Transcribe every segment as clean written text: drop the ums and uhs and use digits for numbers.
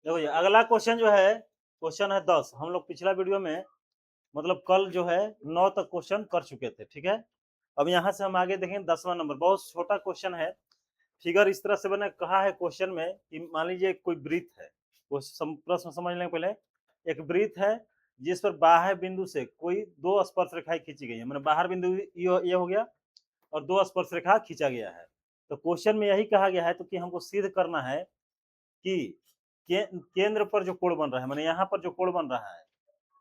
देखो ये अगला क्वेश्चन जो है, क्वेश्चन है 10। हम लोग पिछला वीडियो में मतलब कल जो है 9 तक क्वेश्चन कर चुके थे, ठीक है। अब यहाँ से हम आगे देखेंगे 10वां नंबर, बहुत छोटा क्वेश्चन है। फिगर इस तरह से बना, कहा है क्वेश्चन में कि मान लीजिए कोई वृत्त है, प्रश्न समझ लेंगे पहले। एक वृत्त है जिस पर बाह्य बिंदु से कोई दो स्पर्श रेखाएं खींची गई है, मतलब बाहर बिंदु ये हो गया और दो स्पर्श रेखा खींचा गया है। तो क्वेश्चन में यही कहा गया है तो कि हमको सिद्ध करना है कि केंद्र पर जो कोण बन रहा है, माने यहाँ पर जो कोण बन रहा है,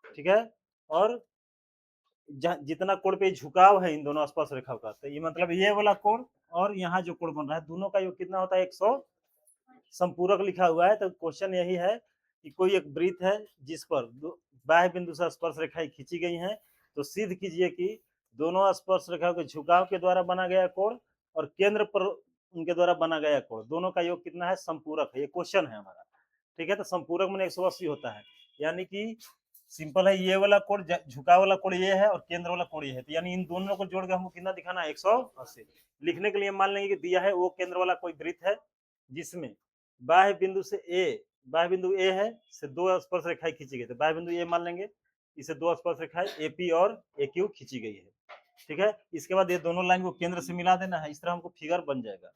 ठीक है, और जितना कोण पे झुकाव है इन दोनों स्पर्श रेखाओं का, तो ये मतलब ये वाला कोण और यहाँ जो कोण बन रहा है, दोनों का योग कितना होता है 100। संपूरक लिखा हुआ है। तो क्वेश्चन यही है कि कोई एक वृत्त है जिस पर बाह्य बिंदु से स्पर्श रेखाएं खींची गई हैं, तो सिद्ध कीजिए कि दोनों स्पर्श रेखाओं के झुकाव के द्वारा बना गया कोण और केंद्र पर उनके द्वारा बना गया कोण, दोनों का योग कितना है, संपूरक है। ये क्वेश्चन है हमारा, ठीक है। तो संपूरक में 180 होता है, यानी कि सिंपल है, ये वाला कोण झुकाव वाला कोण ये है और केंद्र वाला कोण ये है, तो यानी इन दोनों को जोड़ के हमको कितना दिखाना है, 180। लिखने के लिए मान लेंगे कि दिया है वो केंद्र वाला कोई वृत्त है जिसमें बाह्य बिंदु से बाह्य बिंदु ए है से दो स्पर्श रेखाएं खींची गई, तो बाह्य बिंदु ए मान लेंगे, इसे दो स्पर्श रेखाएं एपी और एक्यू खींची गई है, ठीक है। इसके बाद ये दोनों लाइन को केंद्र से मिला देना है, इस तरह हमको फिगर बन जाएगा।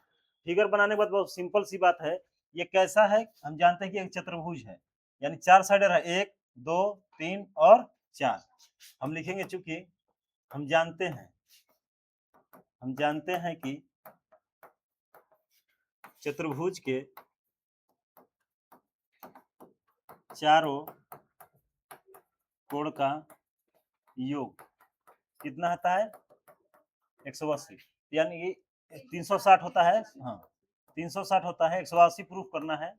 फिगर बनाने के बाद बहुत सिंपल सी बात है, ये कैसा है, हम जानते हैं कि एक चतुर्भुज है, यानी चार साइडर है, 1 2 3 और 4। हम लिखेंगे, चूंकि हम जानते हैं कि चतुर्भुज के चारों कोण का योग कितना होता है, 180, यानी कि 360 होता है। हाँ, 360 होता है, 180 प्रूफ करना है,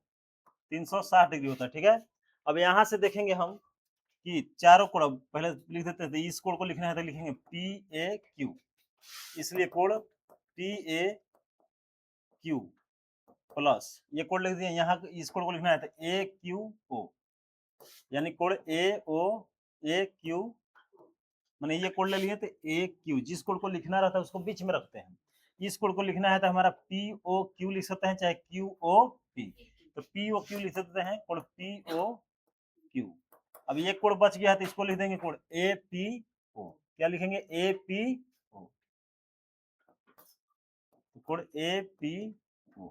360 डिग्री होता है, ठीक है। अब यहाँ से देखेंगे हम कि चारों कोण, पहले लिख देते थे, इस कोण को लिखना है तो लिखेंगे पी ए क्यू, इसलिए कोण पी ए क्यू प्लस ये कोण लिख दिए, यहाँ इस कोण को लिखना है तो ए क्यू ओ, यानी कोण ए ओ ए क्यू, मैंने ये कोण ले लिए तो ए क्यू, जिस कोण को लिखना रहता है उसको बीच में रखते हैं। इस कोण को लिखना है तो हमारा पी ओ क्यू लिख सकते हैं, चाहे क्यू ओ पी, तो पी ओ क्यू लिख सकते हैं, कोण पी ओ क्यू। अब ये कोण बच गया है तो इसको लिख देंगे कोण ए पी ओ, क्या लिखेंगे, ए पी ओ, तो कोण ए पी ओ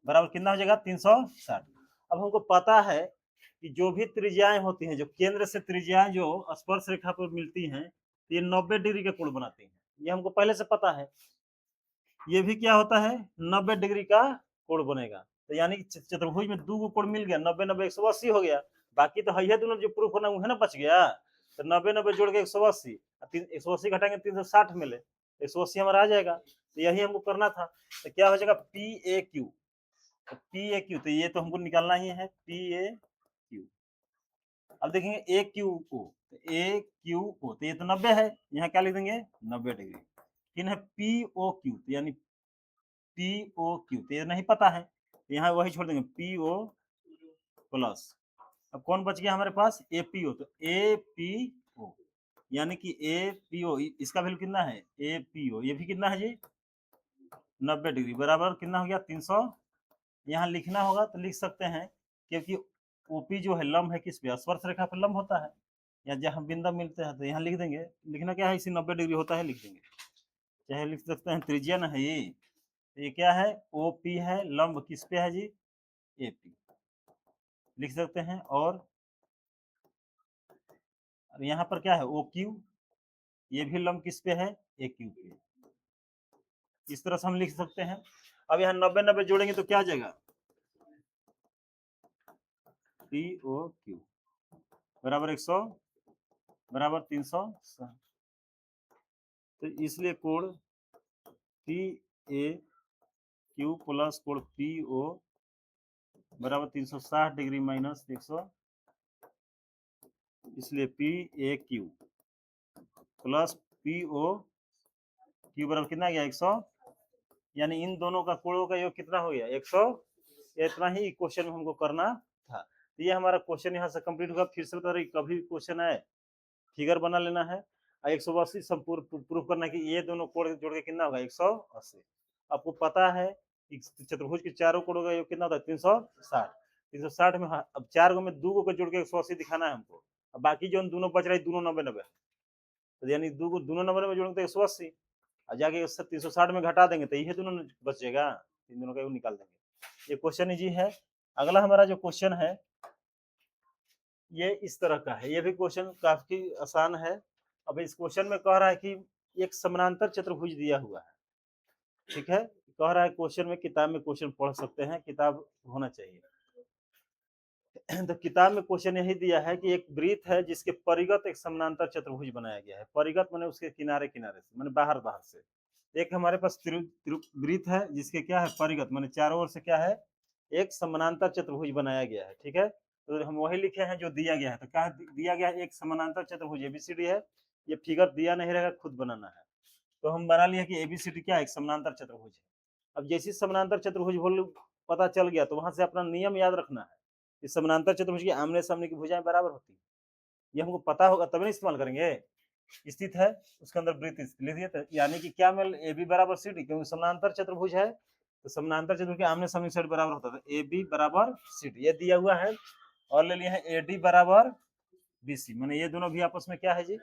बराबर कितना हो जाएगा, 360। अब हमको पता है कि जो भी त्रिज्याएं होती हैं, जो केंद्र से त्रिज्याएं जो स्पर्श रेखा पर मिलती हैं, ये 90 डिग्री के कोण बनाती हैं, ये हमको पहले से पता है। ये भी क्या होता है, 90 डिग्री का कोण बनेगा, तो यानी कि चतुर्भुज में दो कोण मिल गया, 90 90 180 हो गया। बाकी तो है दोनों जो प्रूफ होना है ना, बच गया। तो 90 90 जोड़ के 180, 180 घटाएंगे 360 मिले, 180 हमारा आ जाएगा। तो यही हमको करना था। तो क्या हो जाएगा, पी ए क्यू, तो पी ए क्यू, तो ये तो हमको निकालना ही है, पी ए क्यू। अब देखेंगे ए क्यू ओ, तो ए क्यू ओ, तो ये तो 90 है, यहाँ क्या लिख देंगे, 90 डिग्री। फिर है पी ओ क्यू, तो यानी पी ओ क्यू, तो ये नहीं पता है, तो यहाँ वही छोड़ देंगे, पी ओ प्लस। अब कौन बच गया हमारे पास, ए पी ओ, तो ए पी ओ, यानी कि ए पी ओ, इसका वैल्यू कितना है, ए पी ओ, ये भी कितना है जी, 90 डिग्री, बराबर कितना हो गया, 300। यहाँ लिखना होगा तो लिख सकते हैं, क्योंकि ओपी जो है लंब है किस पे, स्पर्श रेखा पर लंब होता है, या जहाँ बिंदु मिलते हैं, तो यहाँ लिख देंगे। लिखना क्या है, इसी 90 डिग्री होता है, लिख देंगे। चाहे लिख सकते हैं त्रिज्या ना है ये क्या है, ओ पी है, लंब किस पे है जी, ए पी लिख सकते हैं। और यहाँ पर क्या है, ओ क्यू, ये भी लंब किस पे है, ए क्यू पे, इस तरह से हम लिख सकते हैं। अब यहाँ 90 90 जोड़ेंगे तो क्या आ जाएगा, पी ओ क्यू बराबर 100 बराबर 300, तो इसलिए कोण पी ए क्यू प्लस कोण पी ओ बराबर 360 डिग्री माइनस 100, इसलिए P A Q plus P O Q बराबर कितना गया, 100, यानी इन दोनों का कोणों का योग कितना हो गया, 100। इतना ही क्वेश्चन में हमको करना था। तो ये हमारा क्वेश्चन यहाँ से कंप्लीट हुआ। फिर से बता रही, कभी क्वेश्चन आए फिगर बना लेना है, 180 संपूर्ण प्रूफ करना है कि ये दोनों कोण जोड़ के कितना होगा, 180। आपको पता है कि चतुर्भुज के चारों कोणों का योग कितना होता है, 360। 360 में, हाँ, अब 4 गो में 2 गो को जोड़ के 180 दिखाना है हमको। अब बाकी जो दोनों बच रहा है दोनों 90-90 तो यानी 2 को दोनों 90 में जोड़ेंगे तो 180 और जाके उससे 360 में घटा देंगे तो ये दोनों बचेगा, इन दोनों का निकाल देंगे। ये क्वेश्चन इजी है। अगला हमारा जो क्वेश्चन है ये इस तरह का है, ये भी क्वेश्चन काफी आसान है। अब इस क्वेश्चन में कह रहा है कि एक समानांतर चतुर्भुज दिया हुआ है, ठीक है, कह रहा है क्वेश्चन में, किताब में क्वेश्चन पढ़ सकते हैं, किताब होना चाहिए। तो किताब में क्वेश्चन यही दिया है कि एक वृत्त है जिसके परिगत एक समानांतर चतुर्भुज बनाया गया है। परिगत माने उसके किनारे किनारे से, माने बाहर बाहर से। एक हमारे पास वृत्त है जिसके क्या है परिगत, माने चारों ओर से क्या है एक समानांतर चतुर्भुज बनाया गया है, ठीक है। तो हम वही लिखे हैं जो दिया गया है। तो क्या दिया गया है, एक समानांतर चतुर्भुज एबीसीडी है। ये फिगर दिया नहीं रहेगा, खुद बनाना है। तो हम बना लिया कि एबीसीडी क्या है, एक समानांतर चतुर्भुज है। अब जैसे समानांतर चतुर्भुज पता चल गया तो वहां से अपना नियम याद रखना है। इस समानांतर चतुर्भुज के आमने सामने की भुजाएं बराबर होती है, ये हमको पता होगा तभी इस्तेमाल करेंगे। स्थित है उसके अंदर वृत्त लिख दिए, तो यानी कि क्या मिल ए बी बराबर सी डी, क्योंकि समानांतर चतुर्भुज है तो समानांतर चतुर्भुज के आमने सामने साइड बराबर होता है। ए बी बराबर सी डी ये दिया हुआ है। और ले लिया है ए डी बराबर बी सी, मैंने ये दोनों भी आपस में क्या है जी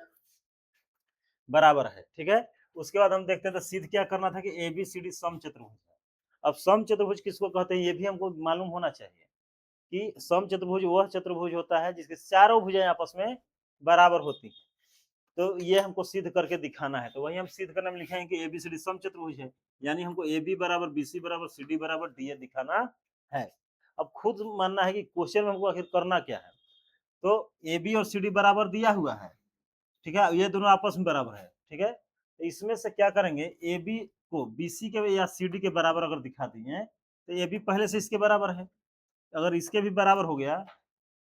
बराबर है, ठीक है। उसके बाद हम देखते हैं तो सिद्ध क्या करना था कि ए बी सी डी सम चतुर्भुज है। अब सम चतुर्भुज किसको कहते हैं ये भी हमको मालूम होना चाहिए कि सम चतुर्भुज वह चतुर्भुज होता है जिसके चारों भुजाएं आपस में बराबर होती हैं। तो ये हमको सिद्ध करके दिखाना है, तो वही हम सिद्ध करने में लिखेंगे कि एबीसीडी सम चतुर्भुज है, यानी हमको ए बी बराबर बी सी बराबर सी डी बराबर डी ए दिखाना है। अब खुद मानना है कि क्वेश्चन में हमको आखिर करना क्या है। तो ए बी और सी डी बराबर दिया हुआ है, ठीक है, ये दोनों आपस में बराबर है, ठीक है। तो इसमें से क्या करेंगे, ए बी को बी सी के या सी डी के बराबर अगर दिखा दिए तो ए बी पहले से इसके बराबर है, अगर इसके भी बराबर हो गया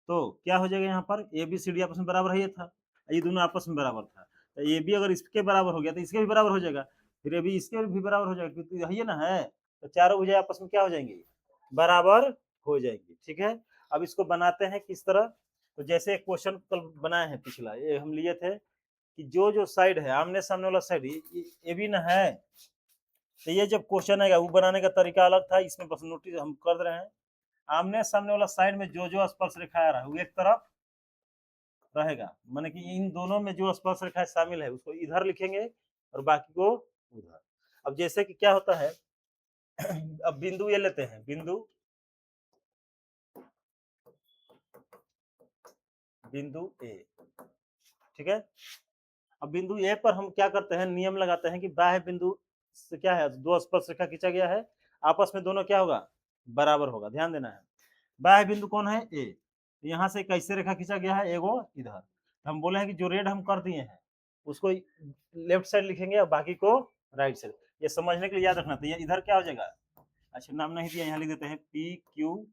तो क्या हो जाएगा, यहाँ पर ए बी सी डी आपस में बराबर है, ये था, ये दोनों आपस में बराबर था। तो ए बी अगर इसके बराबर हो गया तो इसके भी बराबर हो जाएगा, फिर ए बी इसके भी बराबर हो जाएगा, क्योंकि यही ना है। तो चारों भुजाएं आपस में क्या हो जाएंगी बराबर हो जाएंगी, ठीक है। अब इसको बनाते हैं किस तरह, तो जैसे एक क्वेश्चन कल बनाए हैं पिछला, ये हम लिए थे कि जो जो साइड है आमने सामने वाला साइड ये भी ना है, तो ये जब क्वेश्चन आएगा वो बनाने का तरीका अलग था, इसमें बस नोटिस हम कर दे रहे हैं। आमने सामने वाला साइड में जो जो स्पर्श रेखा आ रहा है वो एक तरफ रहेगा, माने कि इन दोनों में जो स्पर्श रेखा शामिल है उसको इधर लिखेंगे और बाकी को उधर। अब जैसे कि क्या होता है अब बिंदु ये लेते हैं, बिंदु ए, ठीक है। अब बिंदु ए पर हम क्या करते हैं, नियम लगाते हैं कि बाह्य बिंदु से क्या है दो स्पर्श रेखा खींचा गया है, आपस में दोनों क्या होगा बराबर होगा, ध्यान देना है। बाह्य बिंदु कौन है ए, यहाँ से कैसे रेखा खींचा गया है एगो इधर, हम बोले हैं कि जो रेड हम कर दिए हैं उसको लेफ्ट साइड लिखेंगे और बाकी को राइट साइड। ये समझने के लिए याद रखना था, इधर क्या हो जाएगा, अच्छा नाम नहीं दिया, यहाँ लिख देते हैं पी क्यू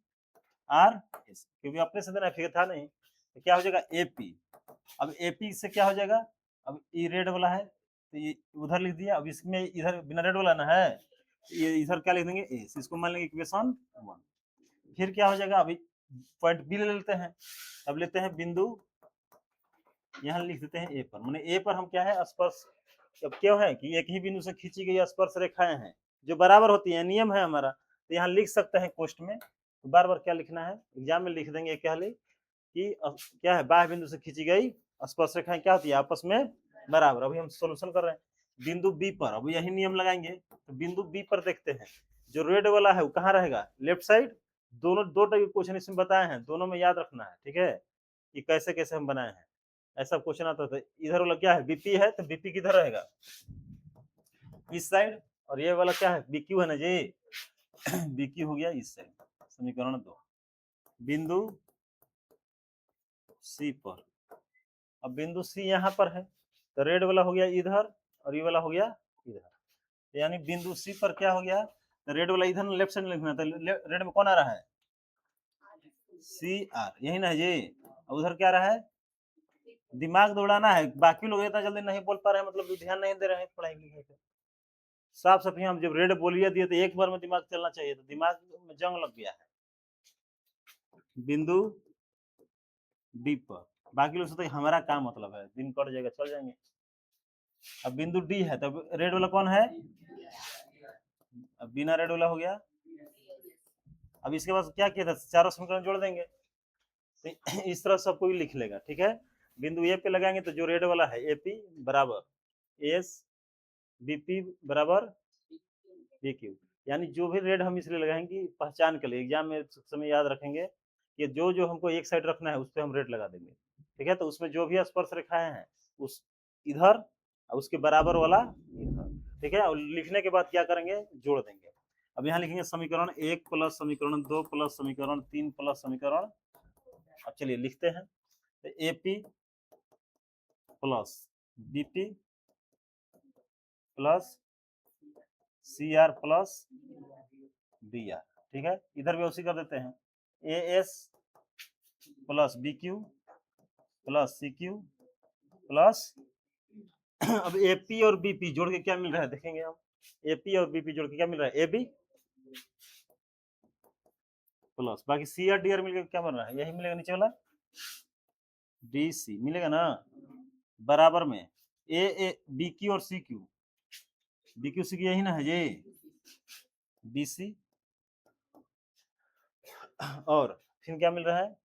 आर एस, क्योंकि अपने से देना फिगर था नहीं, तो क्या हो जाएगा ए पी। अब ए पी से क्या हो जाएगा, अब ये रेड वाला है तो ये उधर लिख दिया, अब इसमें इधर बिना रेड वाला ना है, ये इधर क्या लिख देंगे ए, इसको मान लेंगे इक्वेशन 1। फिर क्या हो जाएगा, अभी पॉइंट बी ले लेते हैं, अब लेते हैं बिंदु, यहाँ लिख देते हैं ए पर, माने ए पर हम क्या है स्पर्श, अब क्यों है कि एक ही बिंदु से खींची गई स्पर्श रेखाएं हैं जो बराबर होती हैं, नियम है हमारा, तो यहाँ लिख सकते हैं क्वेश्चन में, तो बार बार क्या लिखना है एग्जाम में लिख देंगे क्या कि क्या है बाह्य बिंदु से खींची गई स्पर्श रेखाएं क्या होती है आपस में बराबर। अभी हम सोल्यूशन कर रहे हैं बिंदु बी पर, अब यही नियम लगाएंगे, तो बिंदु बी पर देखते हैं जो रेड वाला है वो कहाँ रहेगा लेफ्ट साइड, दोनों दो टाइप के क्वेश्चन इसमें बताए हैं, दोनों में याद रखना है, ठीक है, कि कैसे कैसे हम बनाए हैं। ऐसा क्वेश्चन आता था, इधर वाला क्या है बीपी है तो बीपी किधर रहेगा इस साइड, और ये वाला क्या है बीक्यू है ना जी बीक्यू हो गया इस साइड। समीकरण 2 बिंदु सी पर, अब बिंदु सी यहाँ पर है तो रेड वाला हो गया इधर और ये वाला हो गया इधर, तो यानी बिंदु सी पर क्या हो गया, तो रेड वाला इधर लेफ्ट साइड लिखना, तो रेड में कौन आ रहा है सी आर, यही ना जी, उधर क्या रहा है दिमाग दौड़ाना है, बाकी लोग इतना जल्दी नहीं बोल पा रहे हैं मतलब ध्यान नहीं दे रहे हैं पढ़ाई लिखाई पे। साफ साफ हम जब रेड बोलिए दिए तो एक बार में दिमाग चलना चाहिए, तो दिमाग में जंग लग गया है। बिंदु डी पर, बाकी लोग सोचते हमारा क्या मतलब है, दिन कट जाएगा चल जाएंगे। अब बिंदु डी है तब रेड वाला कौन है, अब बिना रेड वाला हो गया, अब इसके बाद क्या किया था, चारों समीकरण जोड़ देंगे, तो इस तरह सबको भी लिख लेगा, ठीक है। बिंदु ए पे लगाएंगे तो जो रेड वाला है एपी बराबर एस बीपी बराबर बीक्यू, यानी जो भी रेड हम इसलिए लगाएंगे पहचान के लिए, एग्जाम में समय याद रखेंगे कि जो जो हमको एक साइड रखना है उस पर हम रेड लगा देंगे, ठीक है। तो उसमें जो भी स्पर्श रेखाएं हैं उस इधर और उसके बराबर वाला इधर, ठीक है। और लिखने के बाद क्या करेंगे, जोड़ देंगे। अब यहाँ लिखेंगे समीकरण 1 प्लस समीकरण 2 प्लस समीकरण 3 प्लस समीकरण, अब चलिए लिखते हैं, तो AP plus BP plus C R plus B R, ठीक है। इधर भी उसी कर देते हैं, A S plus B Q plus C Q plus अब एपी और बीपी जोड़ के क्या मिल रहा है देखेंगे हम, एपी और बीपी जोड़ के क्या मिल रहा है, ए बी प्लस बाकी सी आर डी आर मिलकर क्या बन रहा है, यही मिलेगा नीचे वाला डी सी मिलेगा ना, बराबर में ए बी क्यू और C Q, B Q C Q यही ना है ये, बी सी, और फिर क्या मिल रहा है,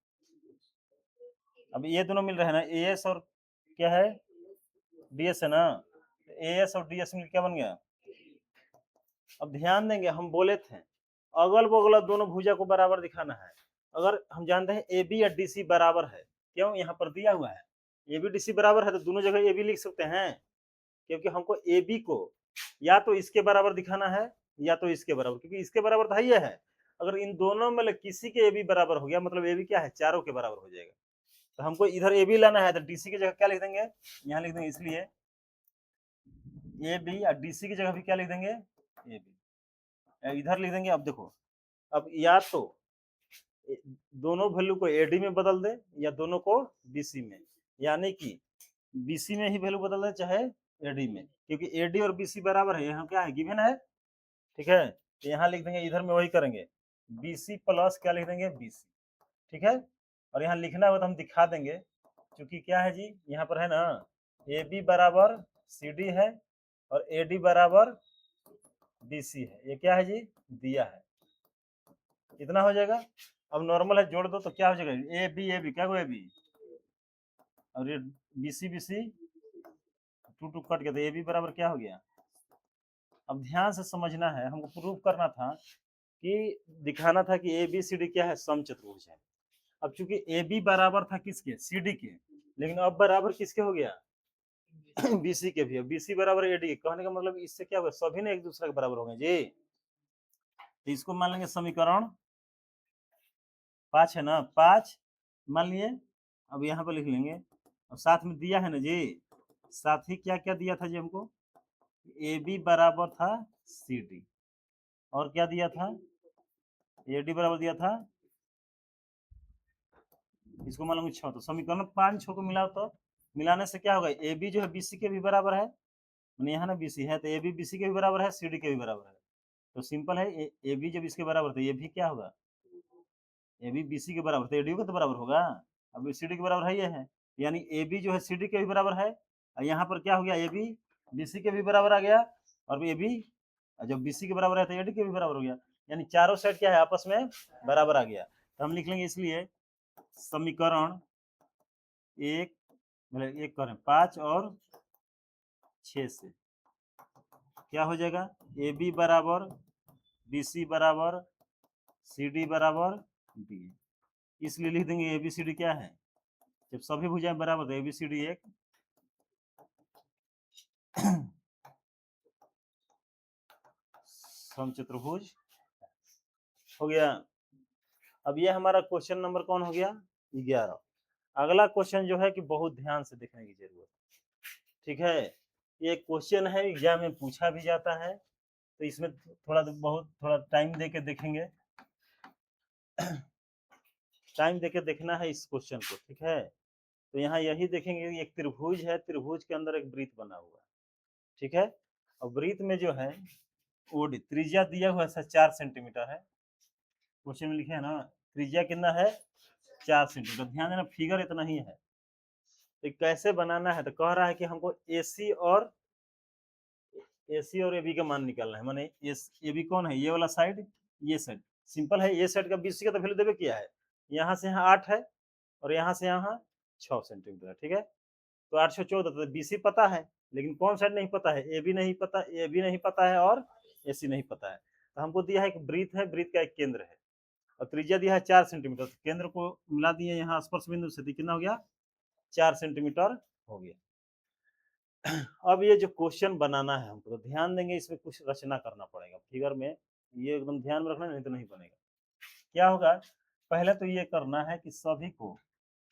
अब ये दोनों मिल रहे हैं ना, ए एस और क्या है डी एस है ना, ए एस और डी एस मिल क्या बन गया। अब ध्यान देंगे, हम बोले थे अगल बगल दोनों भुजा को बराबर दिखाना है, अगर हम जानते हैं ए बी या डी सी बराबर है, क्यों यहाँ पर दिया हुआ है ए बी डी सी बराबर है, तो दोनों जगह ए बी लिख सकते हैं, क्योंकि हमको ए बी को या तो इसके बराबर दिखाना है या तो इसके बराबर, क्योंकि इसके बराबर तो ही है, अगर इन दोनों में किसी के ए बी बराबर हो गया मतलब ए बी क्या है, चारों के बराबर हो जाएगा। तो हमको इधर ए बी लाना है, तो डीसी की जगह क्या लिख देंगे, यहाँ लिख देंगे, इसलिए ए बी और डीसी की जगह भी क्या लिख देंगे, ए बी इधर लिख देंगे। अब देखो, अब या तो दोनों वैल्यू को एडी में बदल दे या दोनों को बीसी में, यानी कि बीसी में ही वैल्यू बदल दे चाहे एडी में, क्योंकि एडी और बीसी बराबर है, यहाँ क्या है गिवन है, ठीक है। तो यहाँ लिख देंगे, इधर में वही करेंगे, बीसी प्लस क्या लिख देंगे बीसी, ठीक है। और यहाँ लिखना हो तो हम दिखा देंगे, क्योंकि क्या है जी, यहाँ पर है ना ए बी बराबर सी डी है और ए डी बराबर बी सी है, ये क्या है जी दिया है, इतना हो जाएगा। अब नॉर्मल है जोड़ दो तो क्या हो जाएगा, ए बी क्या हो, ए बी और ये B C two two cut गया, तो ए बी बराबर क्या हो गया। अब ध्यान से समझना है, हमको प्रूव करना था कि दिखाना था कि ए बी सी डी क्या है, समचतुर्भुज है। अब चूंकि ए बी बराबर था किसके, सी डी के, लेकिन अब बराबर किसके हो गया बीसी के भी, बीसी बराबर एडी के, कहने का मतलब इससे क्या होगा, सभी ने एक दूसरे के बराबर हो गए जी। तो इसको मान लेंगे समीकरण 5 है ना, 5 मान लिए। अब यहाँ पर लिख लेंगे, और साथ में दिया है ना जी, साथ ही क्या क्या दिया था जी हमको, ए बी बराबर था सी डी, और क्या दिया था, ए डी बराबर दिया था, इसको मान लेंगे 6, तो समीकरण 5 6 को मिलाओ, तो मिलाने से क्या होगा, ए बी जो है बीसी के भी बराबर है, यहाँ ना बीसी है तो ए बी बीसी के भी बराबर है, सी डी के भी बराबर है, तो सिंपल है, ए बी जब इसके बराबर, तो ये भी क्या होगा, ए बी बीसी के बराबर, तो ए डी का तो बराबर होगा, अब सी डी के बराबर है ये है, यानी ए बी जो है सी डी के भी बराबर है, और यहाँ पर क्या हो गया, ए बी बीसी के भी बराबर आ गया, और ए बी जब बीसी के बराबर है तो ए डी के भी बराबर हो गया, यानी चारों साइड क्या है आपस में बराबर आ गया। तो हम लिख लेंगे इसलिए समीकरण 1 मतलब 1 करें 5 और 6 से क्या हो जाएगा, ए बी बराबर बी सी बराबर सी डी बराबर डी, इसलिए लिख देंगे ए बी सी डी क्या है, जब सभी भुजाएं बराबर तो ए बी सी डी एक समचतुर्भुज हो गया। अब ये हमारा क्वेश्चन नंबर कौन हो गया, 11। अगला क्वेश्चन जो है कि बहुत ध्यान से देखने की जरूरत, ठीक है। ये क्वेश्चन है, एग्जाम में पूछा भी जाता है, तो इसमें थोड़ा टाइम दे के देखेंगे, टाइम देके देखना है इस क्वेश्चन को, ठीक है। तो यहाँ यही देखेंगे, एक त्रिभुज है, त्रिभुज के अंदर एक वृत्त बना हुआ है, ठीक है। और वृत्त में जो है ओडी त्रिज्या दिया हुआ है 4 सेंटीमीटर है, क्वेश्चन में लिखे है ना, त्रिज्या कितना है 4 सेंटीमीटर, ध्यान देना फिगर इतना ही है। तो कैसे बनाना है, तो कह रहा है कि हमको एसी और एबी का मान निकालना है, माने ए बी कौन है, ये वाला साइड, ये साइड सिंपल है, ए सेट का बीसी का तो वैल्यू देवे किया है, यहाँ से यहाँ 8 है और यहाँ से यहाँ 6 सेंटीमीटर है, ठीक है। तो 8 से 14 तो बीसी पता है, लेकिन कौन साइड नहीं पता है, ए भी नहीं पता, ए भी नहीं पता है और एसी नहीं पता है। तो हमको दिया है एक वृत्त है, वृत्त का एक केंद्र है और त्रिज्या दिया है 4 सेंटीमीटर, तो केंद्र को मिला दिए यहाँ स्पर्श बिंदु से, तो कितना हो गया 4 सेंटीमीटर हो गया। अब ये जो क्वेश्चन बनाना है हमको, तो ध्यान देंगे, इसमें कुछ रचना करना पड़ेगा फिगर में, ये एकदम ध्यान में रखना, नहीं तो नहीं बनेगा। क्या होगा, पहले तो ये करना है कि सभी को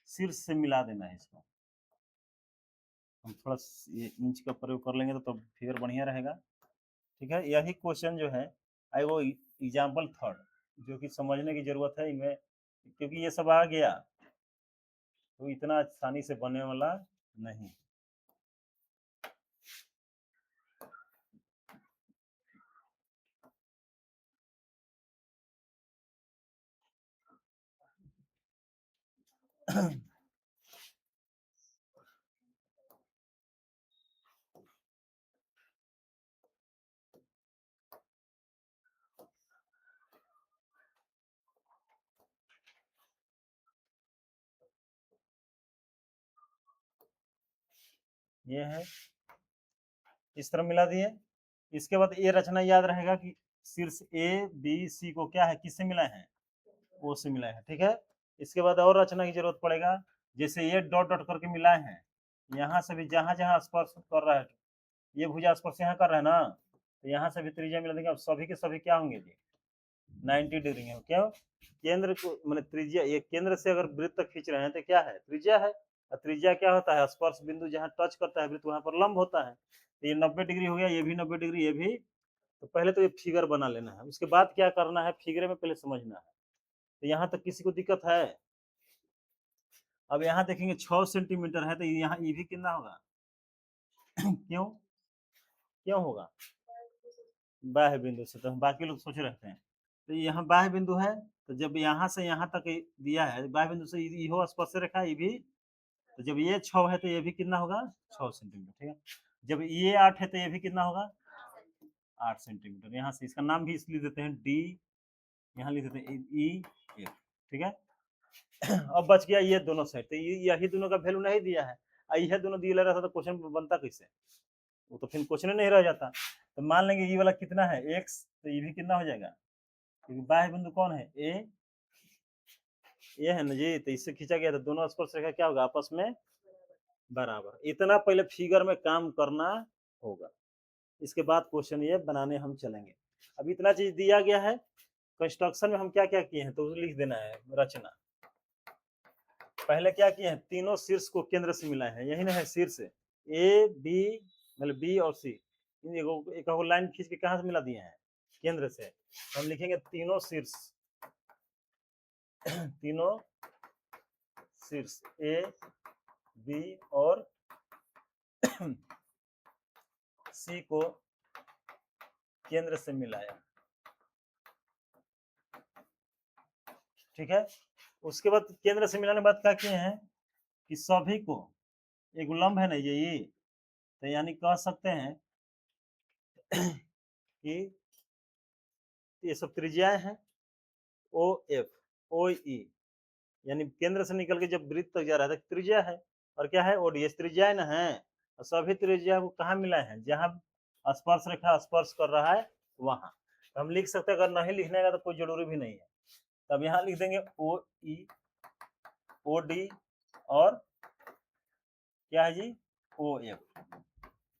शीर्ष से मिला देना है इसको। हम थोड़ा ये इंच का प्रयोग कर लेंगे तो फिगर बढ़िया रहेगा, ठीक है। यही क्वेश्चन जो है आई वो एग्जाम्पल थर्ड, जो कि समझने की जरूरत है इनमें, क्योंकि ये सब आ गया तो इतना आसानी से बनने वाला नहीं। ये है, इस तरह मिला दिए। इसके बाद ये रचना याद रहेगा कि शीर्ष ए बी सी को क्या है, किससे मिला है, ओ से मिला है, ठीक है। इसके बाद और रचना की जरूरत पड़ेगा, जैसे ये डॉट डॉट करके मिलाए हैं, यहाँ से भी जहां जहां स्पर्श कर रहा है, ये भुजा स्पर्श यहाँ कर रहा है ना, तो यहाँ से भी त्रिज्या मिला देंगे। अब सभी के सभी क्या होंगे जी 90 डिग्री है, क्यों, केंद्र को मैंने त्रिज्या, ये केंद्र से अगर वृत्त तक खींच रहे हैं तो क्या है, त्रिज्या है। और त्रिज्या क्या होता है, स्पर्श बिंदु जहाँ टच करता है वृत्त वहां पर लंब होता है। तो ये 90 डिग्री हो गया, ये भी 90 डिग्री, ये भी। तो पहले तो ये फिगर बना लेना है, उसके बाद क्या करना है, फिगर में पहले समझना है। तो यहाँ तक किसी को दिक्कत है। अब यहाँ देखेंगे 6 सेंटीमीटर है, तो यहाँ ये भी कितना होगा क्यों, क्यों होगा, बाह्य बिंदु से, तो बाकी लोग सोच रहे थे। तो यहाँ बाह्य बिंदु है, तो जब यहाँ से यहाँ तक दिया है, बाह्य बिंदु से इहो स्पर्श रेखा, ये भी, तो जब ये 6 है तो ये भी कितना होगा 6 सेंटीमीटर, ठीक है। जब ये 8 है तो ये भी कितना होगा 8 सेंटीमीटर। यहाँ से इसका नाम भी इसलिए देते हैं डी, यहाँ लिख देते हैं ई एफ, ठीक है। अब बच गया ये दोनों साइड, तो यही दोनों का वैल्यू नहीं दिया है, यह दोनों दिया रहता तो क्वेश्चन बनता कैसे, वो तो फिर क्वेश्चन नहीं रह जाता। तो मान लेंगे ये वाला कितना है x, तो ये भी कितना हो जाएगा, क्योंकि बाह्य बिंदु कौन है ए, ये है ना जी, तो इससे खींचा गया, तो दोनों स्पर्श रेखा क्या होगा आपस में बराबर। इतना पहले फिगर में काम करना होगा, इसके बाद क्वेश्चन ये बनाने हम चलेंगे। अब इतना चीज दिया गया है, कंस्ट्रक्शन में हम क्या क्या किए हैं तो लिख देना है रचना। पहले क्या किए हैं, तीनों शीर्ष को केंद्र से मिलाए हैं, यही ना है शीर्ष ए बी, मतलब बी और सी, एक लाइन खींच के कहां से मिला दिए हैं, केंद्र से। हम लिखेंगे तीनों शीर्ष, तीनों शीर्ष ए बी और सी को केंद्र से मिलाया, ठीक है। उसके बाद केंद्र से मिलाने के बाद क्या किए हैं कि सभी को, एक लंब है ना ये, तो यानी कह सकते हैं कि ये सब त्रिज्याएं हैं, ओ एफ ओ ई, यानी केंद्र से निकल के जब वृत्त तक जा रहा है तो त्रिज्या है, और क्या है ओडीएस त्रिज्याएं ना है। और सभी त्रिज्या को कहाँ मिला है, जहां स्पर्श रेखा स्पर्श कर रहा है वहां। तो हम लिख सकते हैं, अगर नहीं लिखने का तो कोई जरूरी भी नहीं है, तब यहाँ लिख देंगे ओ ई ओ डी और क्या है जी ओ एफ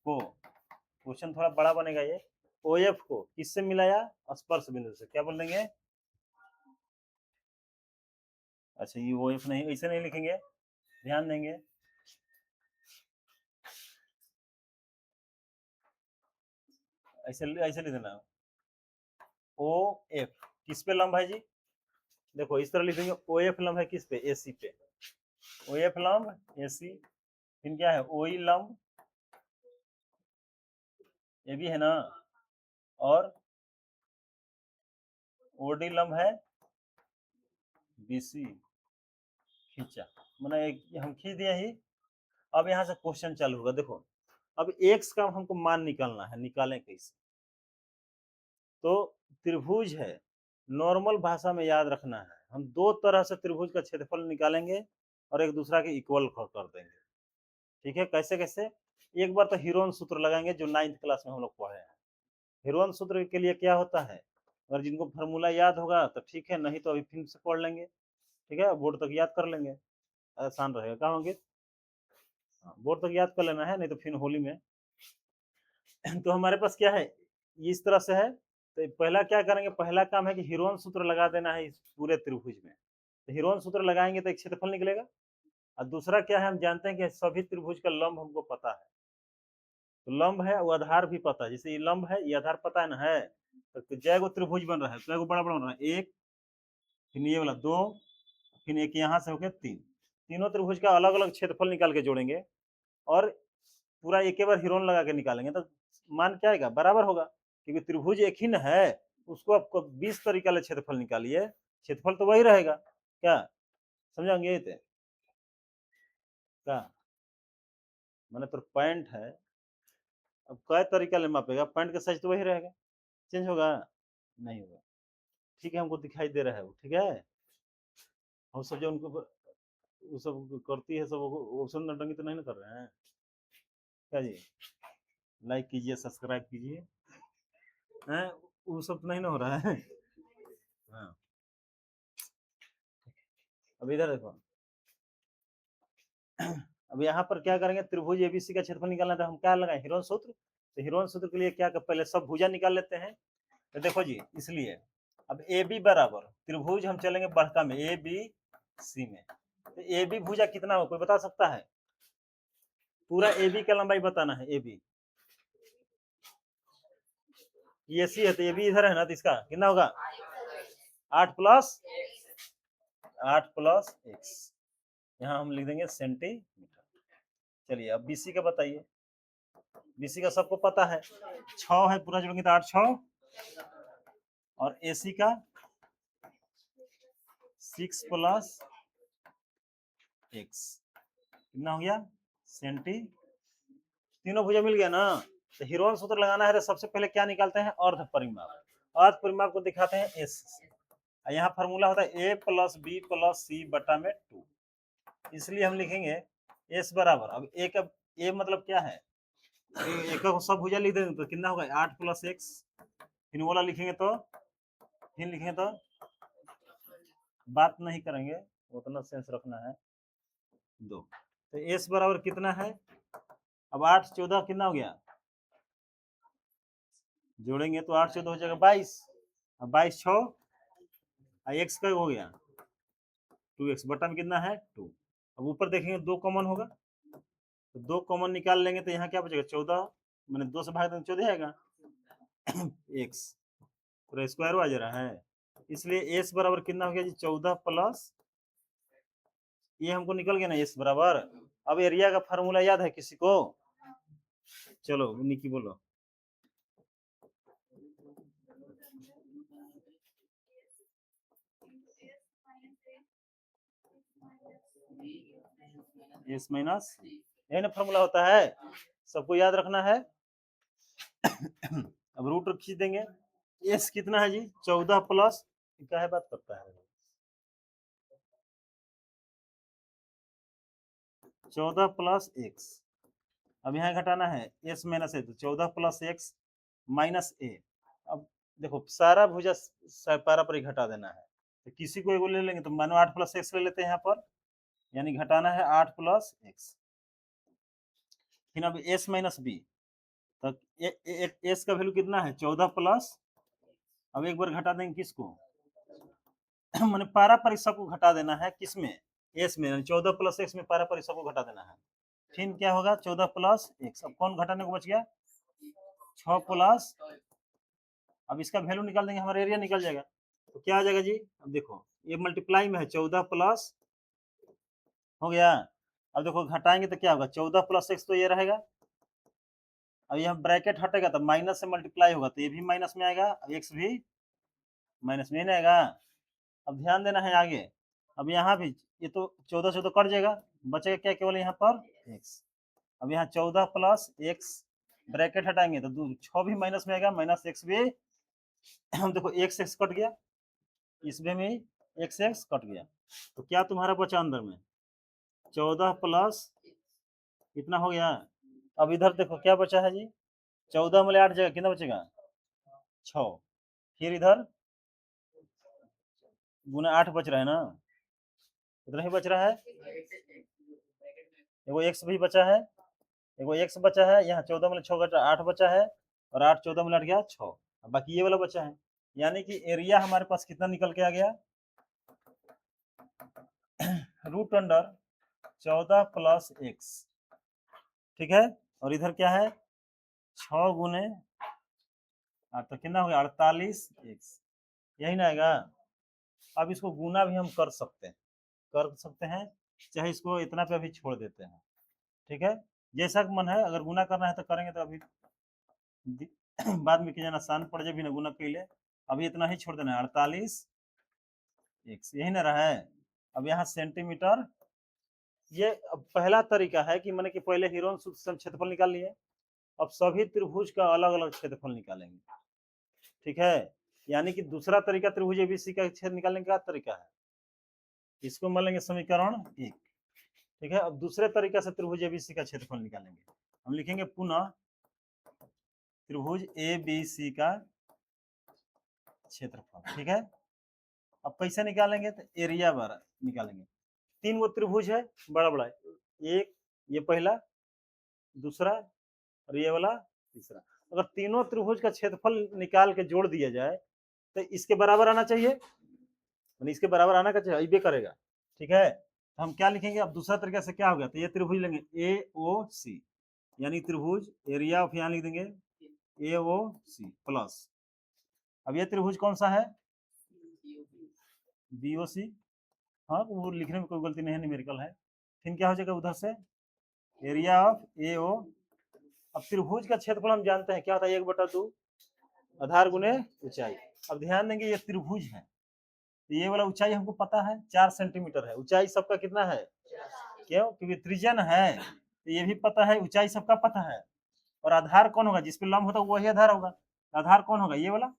को। क्वेश्चन थोड़ा बड़ा बनेगा ये। ओ एफ को किससे मिलाया, स्पर्श बिंदु से, क्या बोल देंगे, अच्छा ये ओ एफ नहीं, ऐसे नहीं लिखेंगे, ध्यान देंगे, ऐसे ऐसे लिख देना, ओ एफ किस पे लंब है जी, देखो इस तरह लिखेंगे, ओ एफ लंब है किस पे, एसी पे, ओ एफ लंब एसी, फिर क्या है ओ ई लंब, ये भी है ना, और ओ डी लंब है बीसी, खींचा, मैंने हम खींच दिया ही। अब यहाँ से क्वेश्चन चालू होगा, देखो अब एक्स का हमको मान निकालना है, निकालें कैसे, तो त्रिभुज है नॉर्मल भाषा में याद रखना है। हम दो तरह से त्रिभुज का क्षेत्रफल निकालेंगे और एक दूसरा के इक्वल कर देंगे। ठीक है, कैसे कैसे? एक बार तो हीरोन सूत्र लगाएंगे जो 9th क्लास में हम लोग पढ़े हैं। हीरोन सूत्र के लिए क्या होता है, अगर जिनको फार्मूला याद होगा तो ठीक है, नहीं तो अभी फिर से पढ़ लेंगे। ठीक है, बोर्ड तक याद कर लेंगे, आसान रहेगा। कहाँ होंगे, बोर्ड तक याद कर लेना है, नहीं तो फिर होली में तो हमारे पास क्या है, इस तरह से है। तो पहला क्या करेंगे, पहला काम है कि हीरोन सूत्र लगा देना है इस पूरे त्रिभुज में। तो हीरोन सूत्र लगाएंगे तो एक क्षेत्रफल निकलेगा। और दूसरा क्या है, हम जानते हैं कि सभी त्रिभुज का लंब हमको पता है। तो लंब है वो आधार भी पता है, जैसे ये लंब है ये आधार पता है ना, है तो जय गो त्रिभुज बन रहा है, तो बड़ा बड़ा बन रहा है, एक, फिर ये वाला दो, फिर एक यहाँ से हो गया तीन। तीनों त्रिभुज का अलग अलग क्षेत्रफल निकाल के जोड़ेंगे और पूरा एक बार हीरोन लगा के निकालेंगे तो मान क्या आएगा, बराबर होगा, क्योंकि त्रिभुज एक ही न है। उसको आपको 20 तरीका ले क्षेत्रफल निकालिए, क्षेत्रफल तो वही रहेगा। क्या समझाएंगे ये क्या, मैंने तो पॉइंट है, अब कई तरीका ले मापेगा, पॉइंट का साइज तो वही रहेगा, चेंज होगा नहीं होगा। ठीक है, हमको दिखाई दे रहा है वो, ठीक है। हम सब जो उनको वो सब करती है सब, वो सब नटंगी तो नहीं ना कर रहे हैं क्या जी? लाइक कीजिए, सब्सक्राइब कीजिए, हैं वो सब तो नहीं ना हो रहा है। हाँ, अब इधर देखो, अब यहाँ पर क्या करेंगे, त्रिभुज एबीसी का क्षेत्रफल निकालना था, हम क्या लगाए, हीरोन सूत्र। तो हीरोन सूत्र के लिए क्या कर, पहले सब भुजा निकाल लेते हैं। तो देखो जी, इसलिए अब ए बी बराबर त्रिभुज हम चलेंगे बढ़का में, ए बी सी में। तो ए बी भुजा कितना हो, कोई बता सकता है? पूरा ए बी का लंबाई बताना है, ए बी ये सी है तो ए बी इधर है ना, तो इसका कितना होगा, 8 प्लस एक्स, यहाँ हम लिख देंगे सेंटीमीटर। चलिए अब बीसी का बताइए, बीसी का सबको पता है, 6 है, पूरा जोड़ेंगे तो 8 6, और एसी का 6 प्लस एक्स, कितना हो गया, सेंटी। तीनों भुजा मिल गया ना। तो हीरोन सूत्र लगाना है तो सबसे पहले क्या निकालते हैं, अर्ध परिमाप। अर्ध परिमाप को दिखाते हैं एस से। यहाँ फॉर्मूला होता है ए प्लस बी प्लस सी बटा में 2, इसलिए हम लिखेंगे एस बराबर, अब ए का ए मतलब क्या है, एक को सब भुजा लिख देंगे तो कितना होगा, 8 प्लस एक्स, फिर वाला लिखेंगे तो, फिर लिखेंगे तो बात नहीं करेंगे, उतना सेंस रखना है, 2। तो एस बराबर कितना है, अब 8 14 कितना हो गया, जोड़ेंगे तो 8 14 हो जाएगा 22, अब 22 6, एक्स का हो गया 2x, बटा में कितना है 2। अब ऊपर देखेंगे 2 कॉमन होगा, तो 2 कॉमन निकाल लेंगे तो यहाँ क्या बचेगा 14, मैंने 2 से भाग देंगे 14 आएगा x पूरा स्क्वायर आ जा रहा है, इसलिए s बराबर कितना हो गया जी, 14 प्लस ये हमको निकल गया ना s बराबर। अब एरिया का फार्मूला याद है किसी को, चलो निकी बोलो। s माइनस, यही ना फार्मूला होता है, सबको याद रखना है। अब रूट खींच देंगे, s कितना है जी, 14 प्लस, क्या है बात करता है, 14 प्लस एक्स। अब यहाँ घटाना है s माइनस ए, तो 14 प्लस एक्स माइनस ए। अब देखो सारा भुजा पारा पर ही घटा देना है, तो किसी को एगो ले लेंगे, तो मानो 8 प्लस एक्स ले लेते हैं यहाँ पर, यानी घटाना है 8 प्लस एक्स। फिर अब एस माइनस बी, तो एस का वैल्यू कितना है 14 प्लस, अब एक बार घटा देंगे किसको, मैंने पारा पर सबको घटा देना है, किसमें, एस में, 14 प्लस एक्स में पारा पर सबको घटा देना है। फिर क्या होगा 14 प्लस एक्स, अब कौन घटाने को बच गया, 6 प्लस, अब इसका वैल्यू निकाल देंगे, हमारा एरिया निकल जाएगा। तो क्या आ जाएगा जी, अब देखो ये मल्टीप्लाई में है, 14 प्लस हो गया। अब देखो घटाएंगे तो क्या होगा, 14 प्लस एक्स तो ये रहेगा, अब यहाँ ब्रैकेट हटेगा तो माइनस से मल्टीप्लाई होगा, तो ये भी माइनस में आएगा, एक्स भी माइनस में आएगा। अब ध्यान देना है आगे, अब यहाँ भी ये तो 14 से तो कट जाएगा, बचेगा क्या केवल यहाँ पर एक्स। अब यहाँ 14 प्लस एक्स, ब्रैकेट हटाएंगे तो 6 भी माइनस में आएगा, माइनस एक्स भी, हम देखो एक्स एक्स कट गया, इसमें भी एक्स एक्स कट गया, तो क्या तुम्हारा बचा अंदर में 14 प्लस कितना हो गया। अब इधर देखो क्या बचा है जी, 14 में 8 जगह कितना बचेगा 6, फिर इधर गुना 8 बच रहा है ना, इतना ही बच रहा है, एगो एक्स भी बचा है, एगो एक्स बचा है, यहाँ 14 में 6 घटा 8 बचा है, और 8 14 में 8 गया 6, बाकी ये वाला बचा है, यानी कि एरिया हमारे पास कितना निकल के आ गया रूट अंडर 14 प्लस एक्स, ठीक है। और इधर क्या है 6 गुने 8, तो कितना हो गया 48 एक्स, यही ना आएगा। अब इसको गुना भी हम कर सकते हैं, चाहे इसको इतना पे अभी छोड़ देते हैं, ठीक है, जैसा मन है, अगर गुना करना है तो करेंगे, तो अभी बाद में जाना आसान पड़ जाए, भी ना गुना कैले, अभी इतना ही छोड़ देना है 48 एक्स, यही ना रहा है। अब यहाँ सेंटीमीटर, ये पहला तरीका है कि मैंने कि पहले हिरोन सूत्र क्षेत्रफल निकाल लिए, अब सभी त्रिभुज का अलग अलग क्षेत्रफल निकालेंगे, ठीक है। यानी कि दूसरा तरीका त्रिभुज एबीसी का क्षेत्र निकालने का तरीका है, इसको मान लेंगे समीकरण 1, ठीक है। अब दूसरे तरीका से त्रिभुज एबीसी का क्षेत्रफल निकालेंगे, हम लिखेंगे पुनः त्रिभुज एबीसी का क्षेत्रफल, ठीक है। अब कैसे निकालेंगे, तो एरिया बार निकालेंगे, 3 गो त्रिभुज है बड़ा बड़ा, एक ये पहला, दूसरा और ये वाला तीसरा, अगर तीनों त्रिभुज का क्षेत्रफल निकाल के जोड़ दिया जाए तो इसके बराबर आना चाहिए, इसके बराबर आना का चाहिए, ये करेगा, ठीक है। तो हम क्या लिखेंगे, अब दूसरा तरीका से क्या हो गया, तो ये त्रिभुज लेंगे ए ओ सी, यानी त्रिभुज एरिया ऑफ, यहाँ लिख देंगे ए ओ सी प्लस, अब ये त्रिभुज कौन सा है बी ओ सी, हाँ वो लिखने में कोई गलती नहीं है, न्यूमेरिकल है, फिर क्या हो जाएगा उधर से एरिया ऑफ ए ओ। अब त्रिभुज का क्षेत्रफल हम जानते हैं क्या होता है 1/2 आधार गुने ऊंचाई। अब ध्यान देंगे ये त्रिभुज है, तो ये वाला ऊंचाई हमको पता है 4 सेंटीमीटर है, ऊंचाई सबका कितना है, क्यों, क्योंकि त्रिज्यन है, तो ये भी पता है, ऊंचाई सबका पता है, और आधार कौन होगा, जिसपे लंब होता है वही आधार होगा, आधार कौन होगा ये वाला,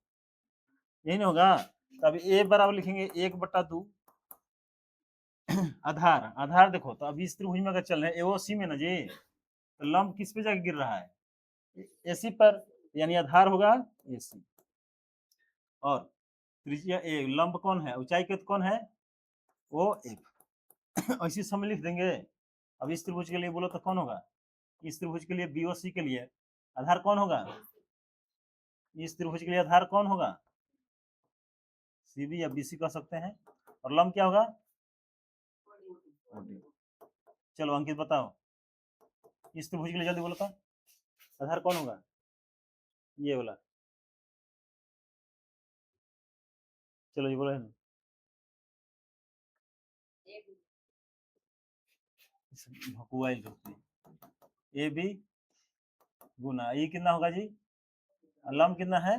यही नहीं होगा। तब ए बराबर लिखेंगे 1/2 आधार, आधार देखो तो अभी इस त्रिभुज में अगर चल रहे हैं एओसी में ना जी, तो लंब किस पे जाके गिर रहा है एसी पर, यानी आधार होगा एसी, और त्रिज्या ए, लंब कौन है, ऊंचाई के कौन है वो एफ, ऐसी समय लिख देंगे। अब इस त्रिभुज के लिए बोलो तो कौन होगा, इस त्रिभुज के लिए बीओसी के लिए आधार कौन होगा, इस त्रिभुज के लिए आधार कौन होगा सीबी या बीसी कह सकते हैं, और लंब क्या होगा ओडी। चलो अंकित बताओ, इस त्रिभुज के लिए जल्दी बोलो तो आधार कौन होगा, ये वाला, चलो जी बोलो ना, भकुआइल ए बी गुना ये कितना होगा जी, लंब कितना है,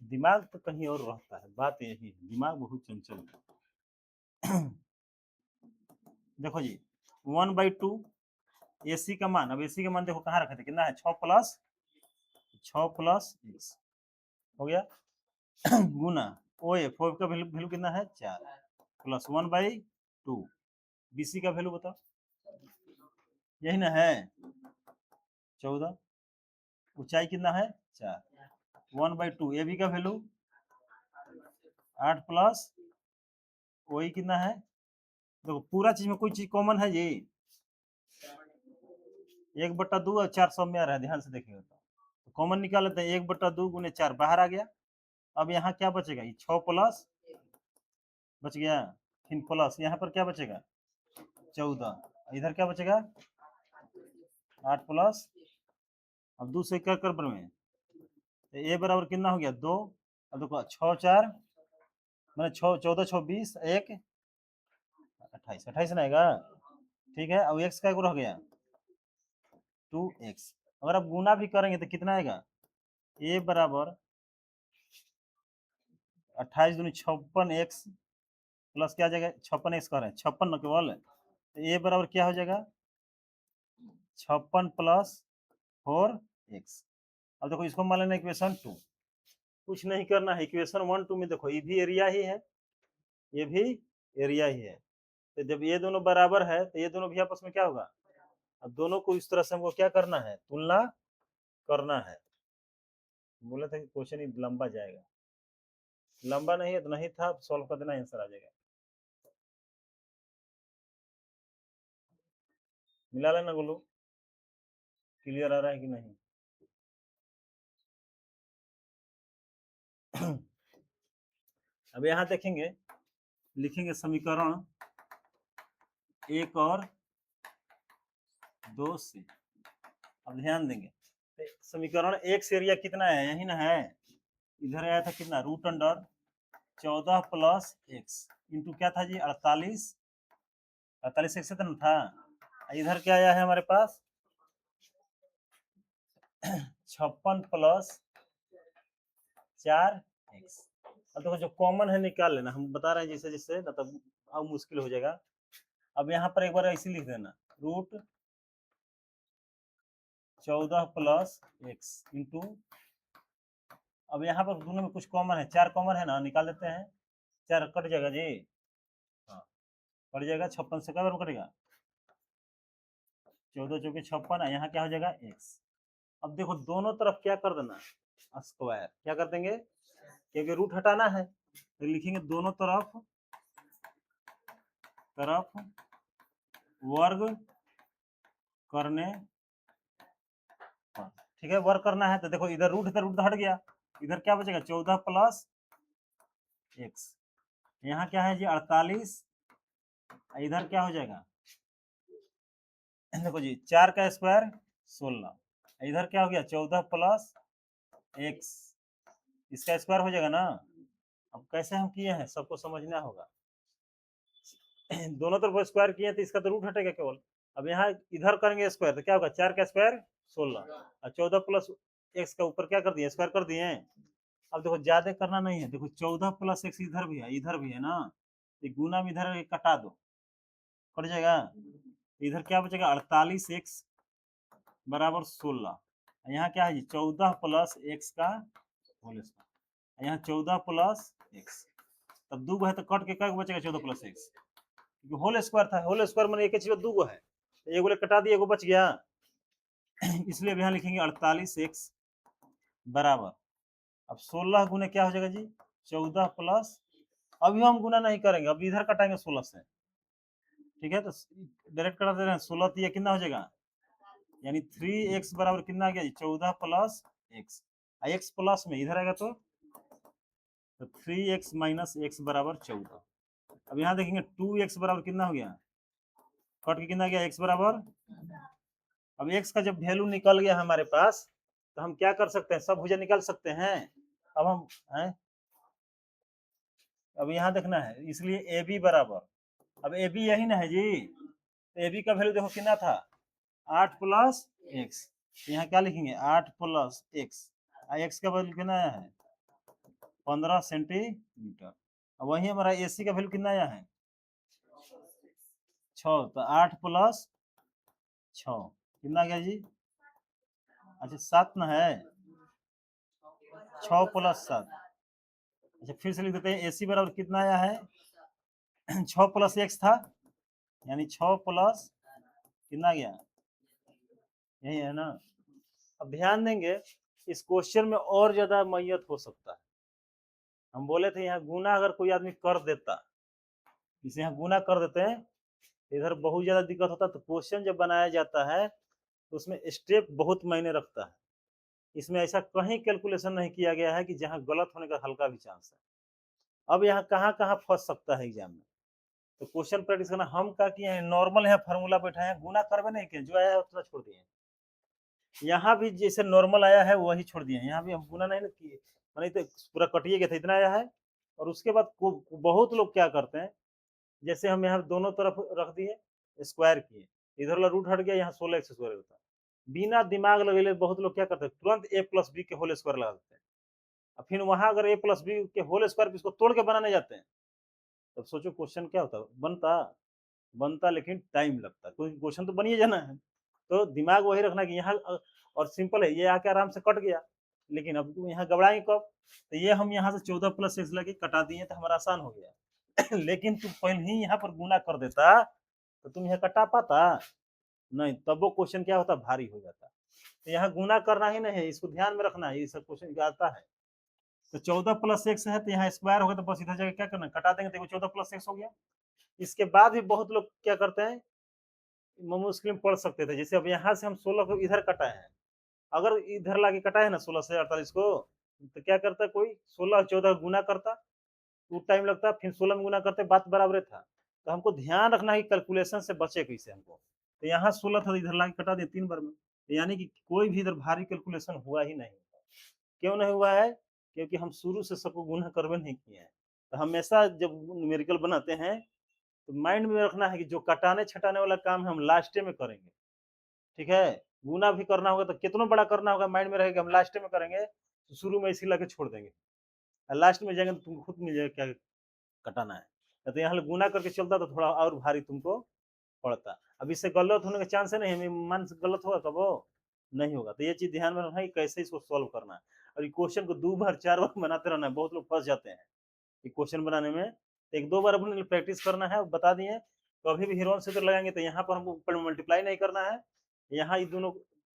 दिमाग तो कहीं और रहता है, बात यही है, दिमाग बहुत चंचल है। देखो जी 1/2 एसी का मान, अब एसी का मान देखो कहाँ रखे थे, कितना है 6 प्लस एक्स हो गया गुना ओ एफ का वैल्यू कितना है 4 प्लस 1/2, बीसी का वैल्यू बताओ, यही ना है 14, ऊंचाई कितना है 4, 1/2 ए बी का वैल्यू 8 प्लस वही कितना है, देखो पूरा चीज में कोई चीज कॉमन है जी, 1/2 और 4 सब में आ रहा है, ध्यान से देखिएगा तो कॉमन निकाल लेते हैं, 1/2 गुने 4 बाहर आ गया, अब यहाँ क्या बचेगा, ये 6 प्लस बच गया, फिर प्लस यहाँ पर क्या बचेगा 14, इधर क्या बचेगा 8 प्लस, अब 2 से क्या कर में, तो ए बराबर कितना हो गया 2, अब देखो 6 4 मैंने 6 14 6 20 1 28, 28 ना आएगा, ठीक है। अब एक्स का रह गया 2x, अगर आप गुना भी करेंगे तो कितना आएगा, ए बराबर 28 दूनी 56x प्लस क्या आ जाएगा 56x कर रहे हैं 56 न केवल, तो ए बराबर क्या हो जाएगा 56 प्लस 4x। अब देखो इसको मान लेना इक्वेशन 2, कुछ नहीं करना है। इक्वेशन 1 2 में देखो ये भी एरिया ही है, ये भी एरिया ही है। तो जब ये दोनों बराबर है तो ये दोनों भी आपस में क्या होगा, अब दोनों को इस तरह से हमको क्या करना है, तुलना करना है। बोला था कि क्वेश्चन ही लंबा जाएगा, लंबा नहीं है तो नहीं था, सॉल्व कर देना आंसर आ जाएगा। मिला लेना गोलू, क्लियर आ रहा है कि नहीं? अब यहाँ देखेंगे, लिखेंगे समीकरण 1 और 2 से। अब ध्यान देंगे, समीकरण 1 से एरिया कितना है, यही ना है, इधर आया था कितना, root under 14 plus x into क्या था जी, 48 x से तो था। इधर क्या आया है हमारे पास 56 प्लस 4x। अब देखो जो कॉमन है निकाल लेना, हम बता रहे हैं जैसे जैसे ना, तब अब मुश्किल हो जाएगा। अब यहाँ पर एक बार ऐसे लिख देना, रूट 14 प्लस एक्स इंटू, अब यहाँ पर दोनों में कुछ कॉमन है, 4 कॉमन है ना, निकाल देते हैं, 4 कट जाएगा जी, हाँ कट जाएगा, 56 से क्या कटेगा, 14 चौके 56, यहाँ क्या हो जाएगा एक्स। अब देखो दोनों तरफ क्या कर देना, स्क्वायर, क्या कर देंगे, क्योंकि रूट हटाना है तो लिखेंगे दोनों तरफ वर्ग करने पर, ठीक है, वर्ग करना है तो देखो इधर रूट हट गया, इधर क्या बचेगा 14 प्लस एक्स, यहाँ क्या है जी 48, इधर क्या हो जाएगा, देखो जी 4 का स्क्वायर 16, इधर क्या हो गया 14 प्लस एक्स, इसका स्क्वायर हो जाएगा ना। अब कैसे हम किए हैं सबको समझना होगा, दोनों तरफ स्क्वायर किए तो इसका तो रूट हटेगा केवल। अब यहाँ इधर करेंगे स्क्वायर तो क्या होगा, 4 का स्क्वायर 16 और 14 प्लस एक्स का ऊपर क्या कर दिए, स्क्वायर कर दिए। अब देखो ज्यादा करना नहीं है, देखो 14 प्लस एक्स इधर भी है ना, तो गुना में इधर कटा दो, कट जाएगा, इधर क्या बचेगा 48 एक्स बराबर 16, यहाँ क्या है जी 14 प्लस एक्स का होल स्क्वायर, यहाँ 14 प्लस एक्स, तब दो है तो कट के क्या बचेगा 14 प्लस एक्स, क्योंकि होल स्क्वायर था, होल स्क्वायर मैंने एक चीज दो है, एक बोले कटा दिए, एगो बच गया, इसलिए यहाँ लिखेंगे 48 एक्स बराबर, अब 16 गुने क्या हो जाएगा जी 14 प्लस, अभी हम गुना नहीं करेंगे, अब इधर कटाएंगे 16 से, ठीक है, तो डायरेक्ट कटा दे रहे हैं, 16 तो ये कितना हो जाएगा, यानी 3x बराबर कितना आ गया 14 प्लस एक्स, एक्स प्लस में इधर आएगा तो 3x माइनस एक्स बराबर 14। अब यहाँ देखेंगे 2x बराबर कितना हो गया, कट के कितना गया x बराबर, अब x का जब वैल्यू निकल गया हमारे पास तो हम क्या कर सकते हैं, सब भुजा निकाल सकते हैं। अब हम हैं, अब यहाँ देखना है, इसलिए ए बी बराबर, अब ए बी यही ना है जी, तो ए बी का वैल्यू देखो कितना था 8 प्लस एक्स, यहाँ क्या लिखेंगे 8 प्लस एक्स, एक्स का वैल्यू कितना आया है 15 सेंटीमीटर। अब वही हमारा ए सी का वैल्यू कितना आया है 6, तो 8 प्लस 6 कितना गया जी, अच्छा 7 ना है, 6 प्लस 7, अच्छा फिर से लिख देते हैं, ए सी बराबर कितना आया है 6 प्लस एक्स था, यानी 6 प्लस कितना गया, यही है ना। अब ध्यान देंगे इस क्वेश्चन में और ज्यादा मैयत हो सकता है, हम बोले थे यहाँ गुना अगर कोई आदमी कर देता, इसे यहाँ गुना कर देते हैं, इधर बहुत ज्यादा दिक्कत होता, तो क्वेश्चन जब बनाया जाता है तो उसमें स्टेप बहुत मायने रखता है, इसमें ऐसा कहीं कैलकुलेशन नहीं किया गया है कि जहाँ गलत होने का हल्का भी चांस है। अब यहाँ कहाँ कहाँ फंस सकता है एग्जाम में, तो क्वेश्चन प्रैक्टिस करना, हम क्या किए हैं नॉर्मल यहाँ फार्मूला बैठा है, गुना करवे नहीं किए, जो आया है उतना छोड़ दिए, यहाँ भी जैसे नॉर्मल आया है वही छोड़ दिए, यहाँ भी हम गुना नहीं किए, नहीं तो पूरा कटिए गया था, इतना आया है। और उसके बाद बहुत लोग क्या करते हैं, जैसे हम यहाँ दोनों तरफ रख दिए स्क्वायर किए, इधर वाला रूट हट गया, यहाँ 16 एक्स स्क्वायर होता है, बिना दिमाग लगे बहुत लोग क्या करते हैं तुरंत ए प्लस बी के होल स्क्वायर लगा देते हैं, और फिर वहां अगर ए प्लस बी के होल स्क्वायर इसको तोड़ के बनाने जाते हैं, तब सोचो क्वेश्चन क्या होता, बनता बनता लेकिन टाइम लगता, क्योंकि क्वेश्चन तो बनिए जाना है, तो दिमाग वही रखना कि यहाँ, और सिंपल है, ये आके आराम से कट गया, लेकिन अब यहाँ घबराएंगे कब? तो ये हम यहाँ से 14 प्लस एक्स लगे कटा दिए तो हमारा आसान हो गया। लेकिन तुम पहले ही यहाँ पर गुना कर देता तो तुम यहाँ कटा पाता नहीं, तब वो क्वेश्चन क्या होता, भारी हो जाता। तो यहाँ गुना करना ही नहीं है, इसको ध्यान में रखना है, ये सब क्वेश्चन आता है। तो 14 प्लस एक्स है तो यहाँ स्क्वायर होगा तो बस इधर जगह क्या करना, कटा देंगे, देखो 14 प्लस एक्स हो गया। इसके बाद भी बहुत लोग क्या करते हैं, मुश्किल में पढ़ सकते थे, जैसे अब यहाँ से हम 16 को इधर कटाए हैं, अगर इधर लाके कटाए ना 16 से 48 को, तो क्या करता कोई 16 14 गुना करता, तो टाइम लगता, फिर 16 में गुना करते, बात बराबर था। तो हमको ध्यान रखना है कैलकुलेशन से बचे कैसे हमको। तो यहाँ 16 था, इधर लाके कटा दिए 3 बार में, तो यानी कि कोई भी इधर भारी कैलकुलेशन हुआ ही नहीं। क्यों नहीं हुआ है? क्योंकि हम शुरू से सबको गुना करवे नहीं किए हैं। तो हमेशा जब न्यूमेरिकल बनाते हैं तो माइंड में रखना है कि जो कटाने छटाने वाला काम हम लास्ट में करेंगे, ठीक है। गुना भी करना होगा तो कितना बड़ा करना होगा, माइंड में रहेगा हम लास्ट में करेंगे, तो शुरू में इसी लाके छोड़ देंगे, लास्ट में जाएंगे तो तुमको खुद मिल जाएगा क्या कटाना है। तो यहाँ गुना करके चलता तो थोड़ा और भारी तुमको पड़ता। अब इससे गलत होने का चांस है नहीं, मन से गलत होगा कब, वो नहीं होगा। तो ये चीज ध्यान में रखना है कैसे इसको सॉल्व करना है। और ये क्वेश्चन को 2 बार 4 बार बनाते रहना है, बहुत लोग फंस जाते हैं ये क्वेश्चन बनाने में। एक 2 बार अपने प्रैक्टिस करना है, बता दिए। कभी भी हीरोन सूत्र लगाएंगे तो यहाँ पर हमको ऊपर मल्टीप्लाई नहीं करना है, यहाँ ये दोनों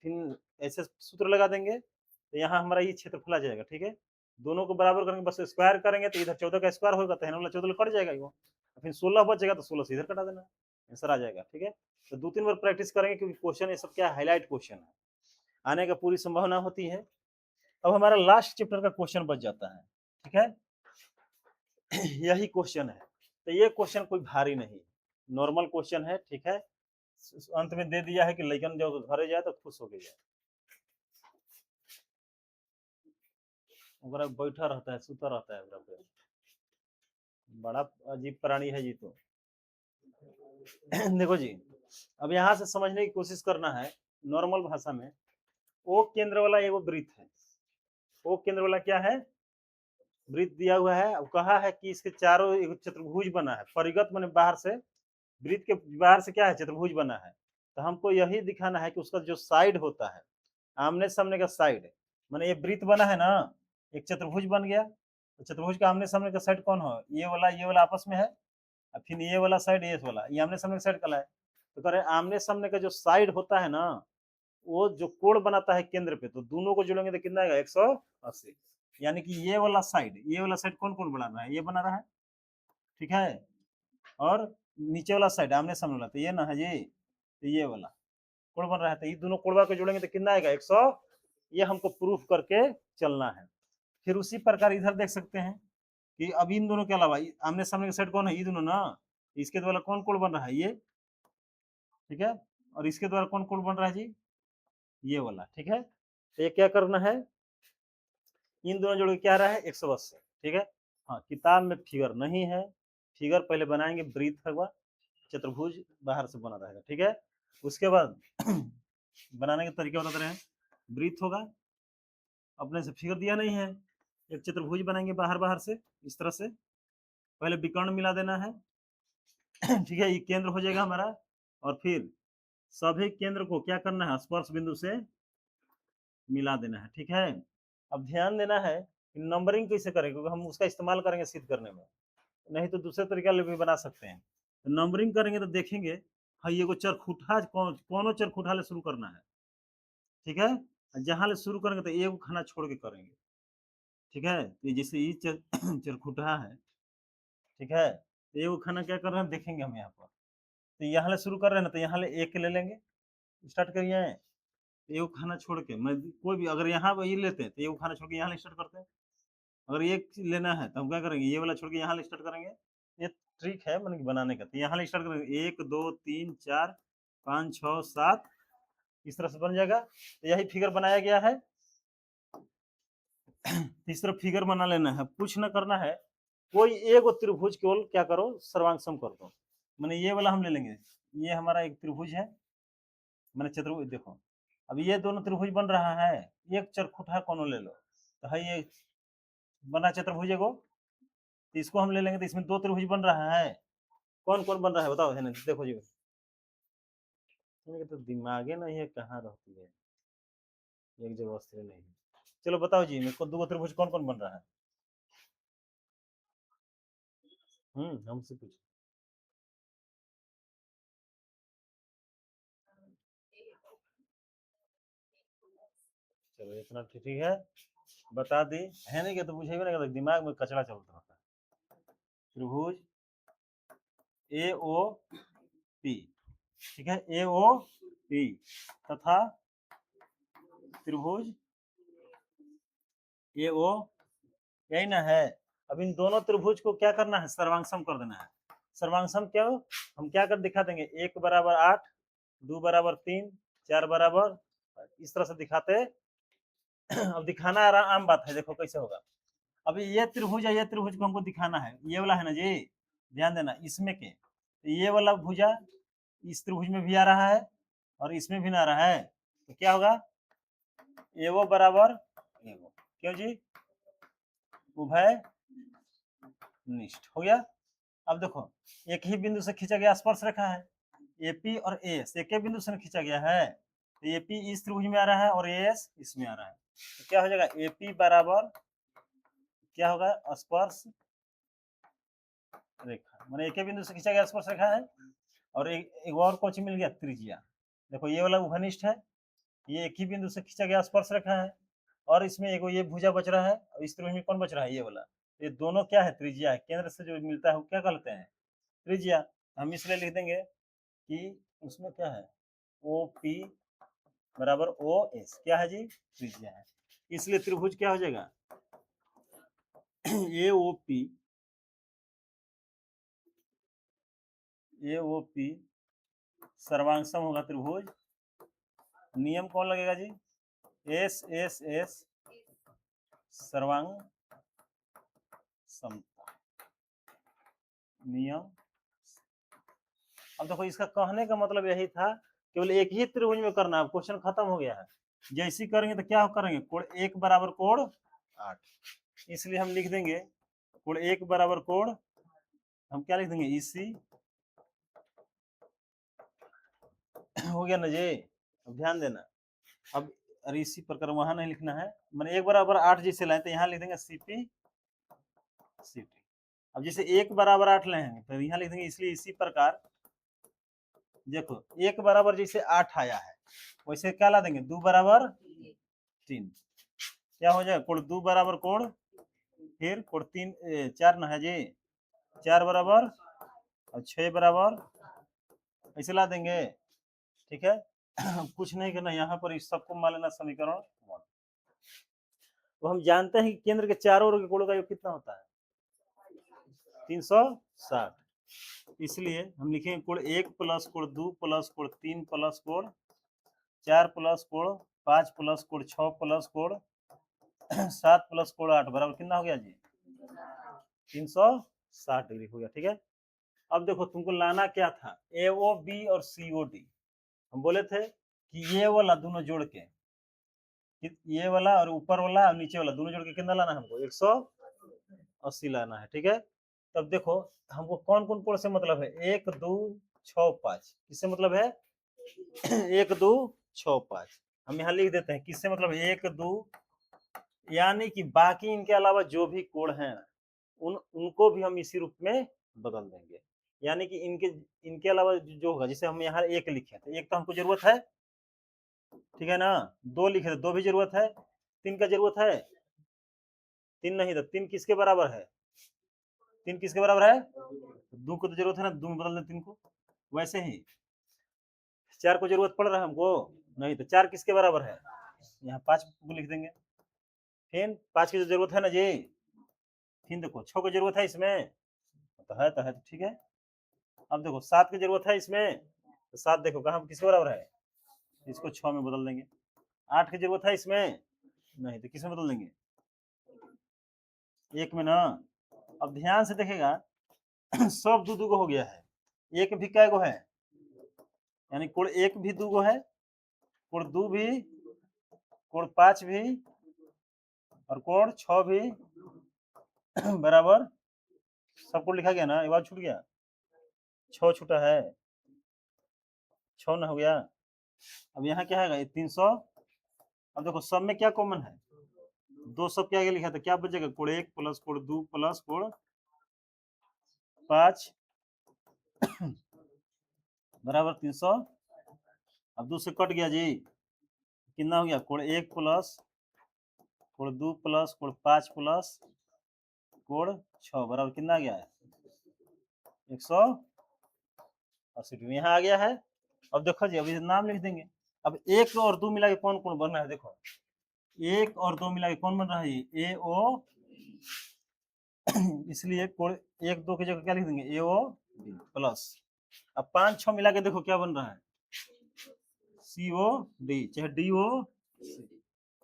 फिर ऐसे सूत्र लगा देंगे तो यहाँ हमारा ये क्षेत्रफल आ जाएगा, ठीक है। दोनों को बराबर करेंगे, बस स्क्वायर करेंगे तो इधर 14 का स्क्वायर होगा तो वाला 14 कट जाएगा, वो फिर 16 बचेगा तो 16 से इधर कटा देना, आंसर आ जाएगा, ठीक है। तो 2-3 बार प्रैक्टिस करेंगे क्योंकि क्वेश्चन ये सब क्या हाईलाइट क्वेश्चन है, आने का पूरी संभावना होती है। अब हमारा लास्ट चैप्टर का क्वेश्चन बच जाता है, ठीक है। यही क्वेश्चन है, तो ये क्वेश्चन कोई भारी नहीं, नॉर्मल क्वेश्चन है, ठीक है। अंत में दे दिया है कि लेकिन जो घरे जाए तो खुश हो गया, बैठा रहता है, सुता रहता है, बड़ा अजीब प्राणी है जी। तो देखो जी, अब यहाँ से समझने की कोशिश करना है नॉर्मल भाषा में। ओ केंद्र वाला एगो वृत्त है, ओ केंद्र वाला क्या है, वृत्त दिया हुआ है। अब कहा है कि इसके चारों एक चतुर्भुज बना है, परिगत माने बाहर से, वृत्त के बाहर से क्या है, चतुर्भुज बना है। तो हमको यही दिखाना है कि उसका जो साइड होता है, आमने सामने का साइड, माने ये वृत्त बना है ना, एक चतुर्भुज बन गया, तो चतुर्भुज का आमने सामने का साइड कौन हो, ये वाला आपस में है, और फिर ये वाला साइड, ये वाला, ये आमने सामने का साइड कला है। तो कह रहे आमने सामने का जो साइड होता है ना, वो जो कोण बनाता है केंद्र पे, तो दोनों को जोड़ेंगे तो कितना आएगा, 180। यानी कि ये वाला साइड कौन कौन बना रहा है, ये बना रहा है, ठीक है। और नीचे वाला साइड आमने सामने वाला, तो ये ना है ये, तो ये वाला कोण बन रहा है, तो ये दोनों कोणवा को जोड़ेंगे तो कितना आएगा, 100। ये हमको प्रूफ करके चलना है। फिर उसी प्रकार इधर देख सकते हैं कि अब इन दोनों के अलावा आमने सामने का साइड कौन है, ये दोनों ना, इसके द्वारा कौन कोण बन रहा है, ये, ठीक है। और इसके द्वारा कौन कोण बन रहा है जी, ये वाला, ठीक है। तो ये क्या करना है, इन दोनों जोड़ के क्या रहा है, 180, ठीक है। हाँ, किताब में फिगर नहीं है, फिगर पहले बनाएंगे, वृत्त होगा, चतुर्भुज बाहर से बना रहेगा, ठीक है। उसके बाद बनाने के तरीके बताते रहे, वृत्त होगा, अपने से फिगर दिया नहीं है, एक चतुर्भुज बनाएंगे बाहर बाहर से, इस तरह से पहले विकर्ण मिला देना है, ठीक है। ये केंद्र हो जाएगा हमारा, और फिर सभी केंद्र को क्या करना है, स्पर्श बिंदु से मिला देना है, ठीक है। अब ध्यान देना है कि नंबरिंग कैसे करें, क्योंकि हम उसका इस्तेमाल करेंगे सिद्ध करने में, नहीं तो दूसरे तरीके भी बना सकते हैं। तो नंबरिंग करेंगे तो देखेंगे, हाँ ये को चरखुटा कौन चरखुटा ले शुरू करना है, ठीक है। जहाँ ले शुरू करेंगे तो एक खाना छोड़ के करेंगे, ठीक है। तो जैसे ये चरखुटा है, ठीक है, तो एक खाना क्या कर रहे हैं देखेंगे हम यहाँ पर, तो यहाँ ले शुरू कर रहे हैं ना, तो यहाँ ले एक ले लेंगे, स्टार्ट करिए, एक खाना छोड़ के, मैं कोई भी अगर यहाँ ये लेते हैं तो एक खाना छोड़ के यहाँ स्टार्ट करते हैं। अगर एक लेना है तो हम क्या करेंगे, ये वाला छोड़ के यहाँ स्टार्ट करेंगे। ये ट्रिक है मतलब बनाने का, तो यहाँ स्टार्ट करेंगे 1 2 3 4 5 6 7, इस तरह से बन जाएगा। तो यही फिगर बनाया गया है। इस तरह फिगर बना लेना है, कुछ ना करना है, कोई एक त्रिभुज केवल क्या करो, सर्वांग सम कर दो। मैंने ये वाला हम ले लेंगे, ये हमारा एक त्रिभुज है, मैंने चतुर्भुज देखो, अब ये दोनों त्रिभुज बन रहा है, एक चरखुटा कोनो ले लो, तो है ये बना चतुर्भुज एगो, तो इसको हम ले लेंगे तो इसमें 2 त्रिभुज बन रहा है, कौन कौन बन रहा है बताओ, है ना, देखो जी, तो दिमागे नहीं है, कहाँ रहती है, एक जगह स्थिर नहीं। चलो बताओ जी, मेरे को दो त्रिभुज कौन कौन बन रहा है? हमसे पूछ। चलो इतना ठीक है, बता दी है नहीं कि तो पूछेगा ना, दिमाग में कचरा चलता रहता है। त्रिभुज ए ओ पी, ठीक है, ए ओ पी तथा त्रिभुज ए ओ, यही ना है। अब इन दोनों त्रिभुज को क्या करना है? सर्वांगसम कर देना है। सर्वांगसम क्यों? हम क्या कर दिखा देंगे, 1 बराबर 8, 2 बराबर 3, 4 बराबर, इस तरह से दिखाते। अब दिखाना आम बात है, देखो कैसे होगा। अभी ये त्रिभुज है, ये त्रिभुज को हमको दिखाना है, ये वाला है ना जी, ध्यान देना इसमें के, तो ये वाला भुजा इस त्रिभुज में भी आ रहा है और इसमें भी ना आ रहा है, तो क्या होगा, ए वो बराबर ए वो, क्यों जी, उभय निष्ठ हो गया। अब देखो एक ही बिंदु से खींचा गया स्पर्श रेखा है, एपी और एस एक ही बिंदु से खींचा गया है, तो एपी इस त्रिभुज में आ रहा है और एस इसमें आ रहा है, तो क्या हो जाएगा, एपी बराबर क्या होगा, स्पर्श रेखा, मैंने एक ही बिंदु से खींचा गया स्पर्श रेखा है, और एक और कौन मिल गया, त्रिज्या। देखो ये वाला उभयनिष्ठ है, ये एक ही बिंदु से खींचा गया स्पर्श रेखा है, और इसमें एक ये भुजा बच रहा है, और इस त्रिभुज में कौन बच रहा है, ये वाला। ये दोनों क्या है, त्रिज्या है, केंद्र से जो मिलता है वो क्या कहते हैं, त्रिज्या। हम इसलिए लिख देंगे कि उसमें क्या है, ओ पी बराबर ओ एस, क्या है जी, त्रिज्या है। इसलिए त्रिभुज क्या हो जाएगा, ए ओ पी, ए ओ पी सर्वांगसम होगा त्रिभुज, नियम कौन लगेगा जी, एस एस एस सर्वांग समता नियम। अब देखो इसका कहने का मतलब यही था, केवल एक ही त्रिभुज में करना है, क्वेश्चन खत्म हो गया है। जैसी करेंगे तो क्या करेंगे, कोण 1 बराबर कोण 8, इसलिए हम लिख देंगे कोण 1 बराबर कोण, हम क्या लिख देंगे, इसी हो गया ना जी। अब ध्यान देना, अब अरे इसी प्रकार वहां नहीं लिखना है, मैंने 1 बराबर 8 जैसे लाए तो यहाँ लिख देंगे सीपी सीटी। अब जैसे 1 बराबर 8 लाए हैं तो यहाँ लिख देंगे, इसलिए इसी प्रकार देखो 1 बराबर जैसे 8 आया है, वैसे क्या ला देंगे, 2 बराबर 3, क्या हो जाएगा, कोण 2 बराबर कोण, फिर कोण 3 4 ना है जी, 4 बराबर और 6 बराबर, ऐसे ला देंगे, ठीक है। कुछ नहीं करना, यहाँ पर इस सबको मान लेना समीकरण 1। तो हम जानते हैं कि केंद्र के चारों ओर के कोणों का योग कितना होता है, 360, इसलिए हम लिखेंगे कोण 1 प्लस कोण 2 प्लस कोण 3 प्लस कोण 4 प्लस कोण 5 प्लस कोण 6 प्लस कोण 7 प्लस कोण 8 बराबर कितना हो गया जी, 360 डिग्री हो गया, ठीक है। अब देखो तुमको लाना क्या था, ए ओ बी और सी ओ डी, हम बोले थे कि ये वाला दोनों जोड़ के, ये वाला और ऊपर वाला और नीचे वाला दोनों जोड़ के कितना लाना है हमको, 180 लाना है, ठीक है। तब देखो हमको कौन कौन कोण से मतलब है, 1 2 6 5, किससे मतलब है, 1 2 6 5, हम यहाँ लिख देते हैं किससे मतलब 1 2, यानी कि बाकी इनके अलावा जो भी कोण हैं उनको भी हम इसी रूप में बदल देंगे, यानी कि इनके इनके अलावा जो होगा, जैसे हम यहाँ 1 लिखे तो 1 तो हमको जरूरत है, ठीक है ना, 2 लिखे तो 2 भी जरूरत है, 3 का जरूरत है, 3 नहीं, तो 3 किसके बराबर है, 3 किसके बराबर है, 2 को तो जरूरत है ना, 2 में बदल दें 3 को। वैसे ही 4 को जरूरत पड़ रहा है हमको, नहीं, तो 4 किसके बराबर है, यहाँ 5 को लिख देंगे, फिर 5 की जरूरत है ना जी, फिर देखो 6 की जरूरत है इसमें, तो है तो ठीक है। अब देखो 7 की जरूरत है इसमें, तो 7 देखो कहाँ किसके बराबर है, इसको 6 में बदल देंगे। 8 की जरूरत है इसमें, नहीं, तो किस में बदल देंगे, 1 में ना। अब ध्यान से देखेगा सब दो गो हो गया है, एक भी कै गो है, यानी कोण 1 भी 2 गो है, कोण 2 भी, कोण 5 भी और कोण 6 भी बराबर, सब कोण लिखा गया ना, एक बार छूट गया, 6 छूटा है, 6 ना हो गया। अब यहाँ क्या है 300, अब देखो सब में क्या कॉमन है, दो सब क्या लिखा था, क्या बचेगा, कोण 1 प्लस कोण 2 प्लस कोण 5 बराबर 300। अब 2 से कट गया जी, कितना हो गया, कोण 1 प्लस कोण 2 प्लस कोण 5 प्लस कोण 6 बराबर कितना आ गया है, 180 डिग्री। यहाँ आ गया है। अब देखो जी, अभी नाम लिख देंगे। अब 1 और 2 मिला के कौन कोण बन रहा है, देखो 1 और 2 मिला के कौन बन रहा है, ए ओ इसलिए कोण 1 2 की जगह क्या लिख देंगे, ए ओ प्लस। अब 5 6 मिला के देखो क्या बन रहा है, सी ओ डी, चाहे डी ओ,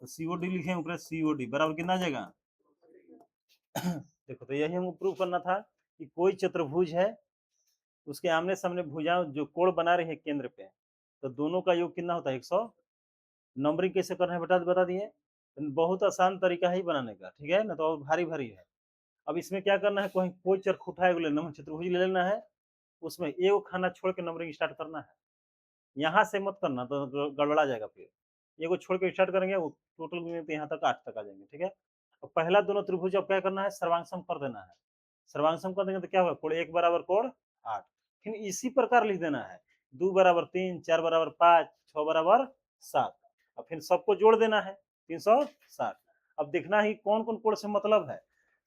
तो सी ओ डी लिखे ऊपर, सी ओ डी बराबर कितना आ जाएगा देखो, तो यही हमको प्रूव करना था कि कोई चतुर्भुज है, उसके आमने सामने भुजाएं जो कोण बना रही है केंद्र पे, तो दोनों का योग कितना होता है, 100। नंबरिंग कैसे करना है बता दिए, बहुत आसान तरीका है बनाने का, ठीक है ना, तो भारी भारी है। अब इसमें क्या करना है, कोई चरखुटा है लेना, चतुर्भुज ले लेना है, उसमें एक खाना छोड़ के नंबरिंग स्टार्ट करना है। यहाँ से मत करना तो गड़बड़ा जाएगा, फिर एगो छोड़ के स्टार्ट करेंगे, वो टोटल में तो यहाँ तक 8 तक आ जाएंगे, ठीक है। अब पहला दोनों त्रिभुज अब क्या करना है, सर्वांगसम कर देना है। सर्वांगसम कर देंगे तो क्या होगा, कोण 1 बराबर कोण 8। फिर इसी प्रकार लिख देना है, 2 बराबर 3, 4 बराबर 5, 6 बराबर 7। अब फिर सबको जोड़ देना है, 360। अब देखना है कौन कौन कोण से मतलब है,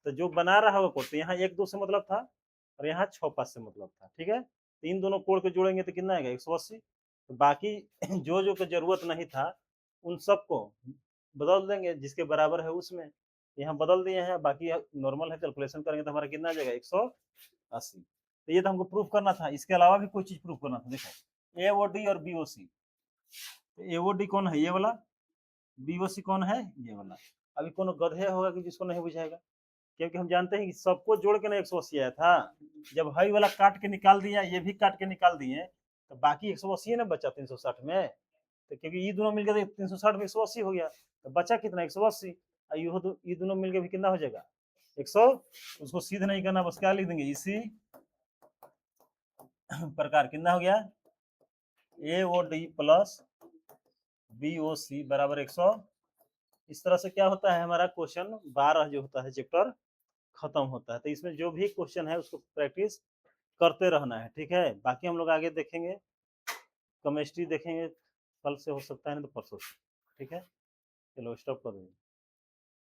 तो जो बना रहा होगा कोण, तो यहाँ 1 2 से मतलब था और यहाँ 6 5 से मतलब था, ठीक है। तो इन दोनों कोण को जोड़ेंगे तो कितना आएगा, 180। तो बाकी जो जो को जरूरत नहीं था उन सबको बदल देंगे, जिसके बराबर है उसमें यहाँ बदल दिए हैं, बाकी नॉर्मल है, कैलकुलेशन करेंगे तो हमारा कितना आ जाएगा, 180। तो ये तो हमको प्रूफ करना था, इसके अलावा भी कोई चीज प्रूफ करना था। देखो ए ओ डी और बी ओ सी, तो ए ओ डी कौन है, ये वाला, बी ओ सी कौन है, ये वाला। अभी कोनो गधे होगा कि जिसको नहीं बुझाएगा, क्योंकि हम जानते हैं कि सबको जोड़ के ना 180 आया था। जब हाई वाला काट के निकाल दिया, ये भी काट के निकाल दिए, तो बाकी 180 ना बचा 360 में, तो क्योंकि ये दोनों मिलकर 360 में 180 हो गया, तो बचा कितना, 180। ये दोनों मिलकर भी कितना हो जाएगा, 100। उसको सीध नहीं करना, बस क्या लिख देंगे, इसी प्रकार कितना हो गया, A O D plus B O C बराबर 100। इस तरह से क्या होता है, हमारा क्वेश्चन 12 जो होता है चैप्टर खत्म होता है। तो इसमें जो भी क्वेश्चन है उसको प्रैक्टिस करते रहना है, ठीक है। बाकी हम लोग आगे देखेंगे, केमिस्ट्री देखेंगे, कल से हो सकता है ना तो परसों से, ठीक है। चलो स्टॉप कर देंगे।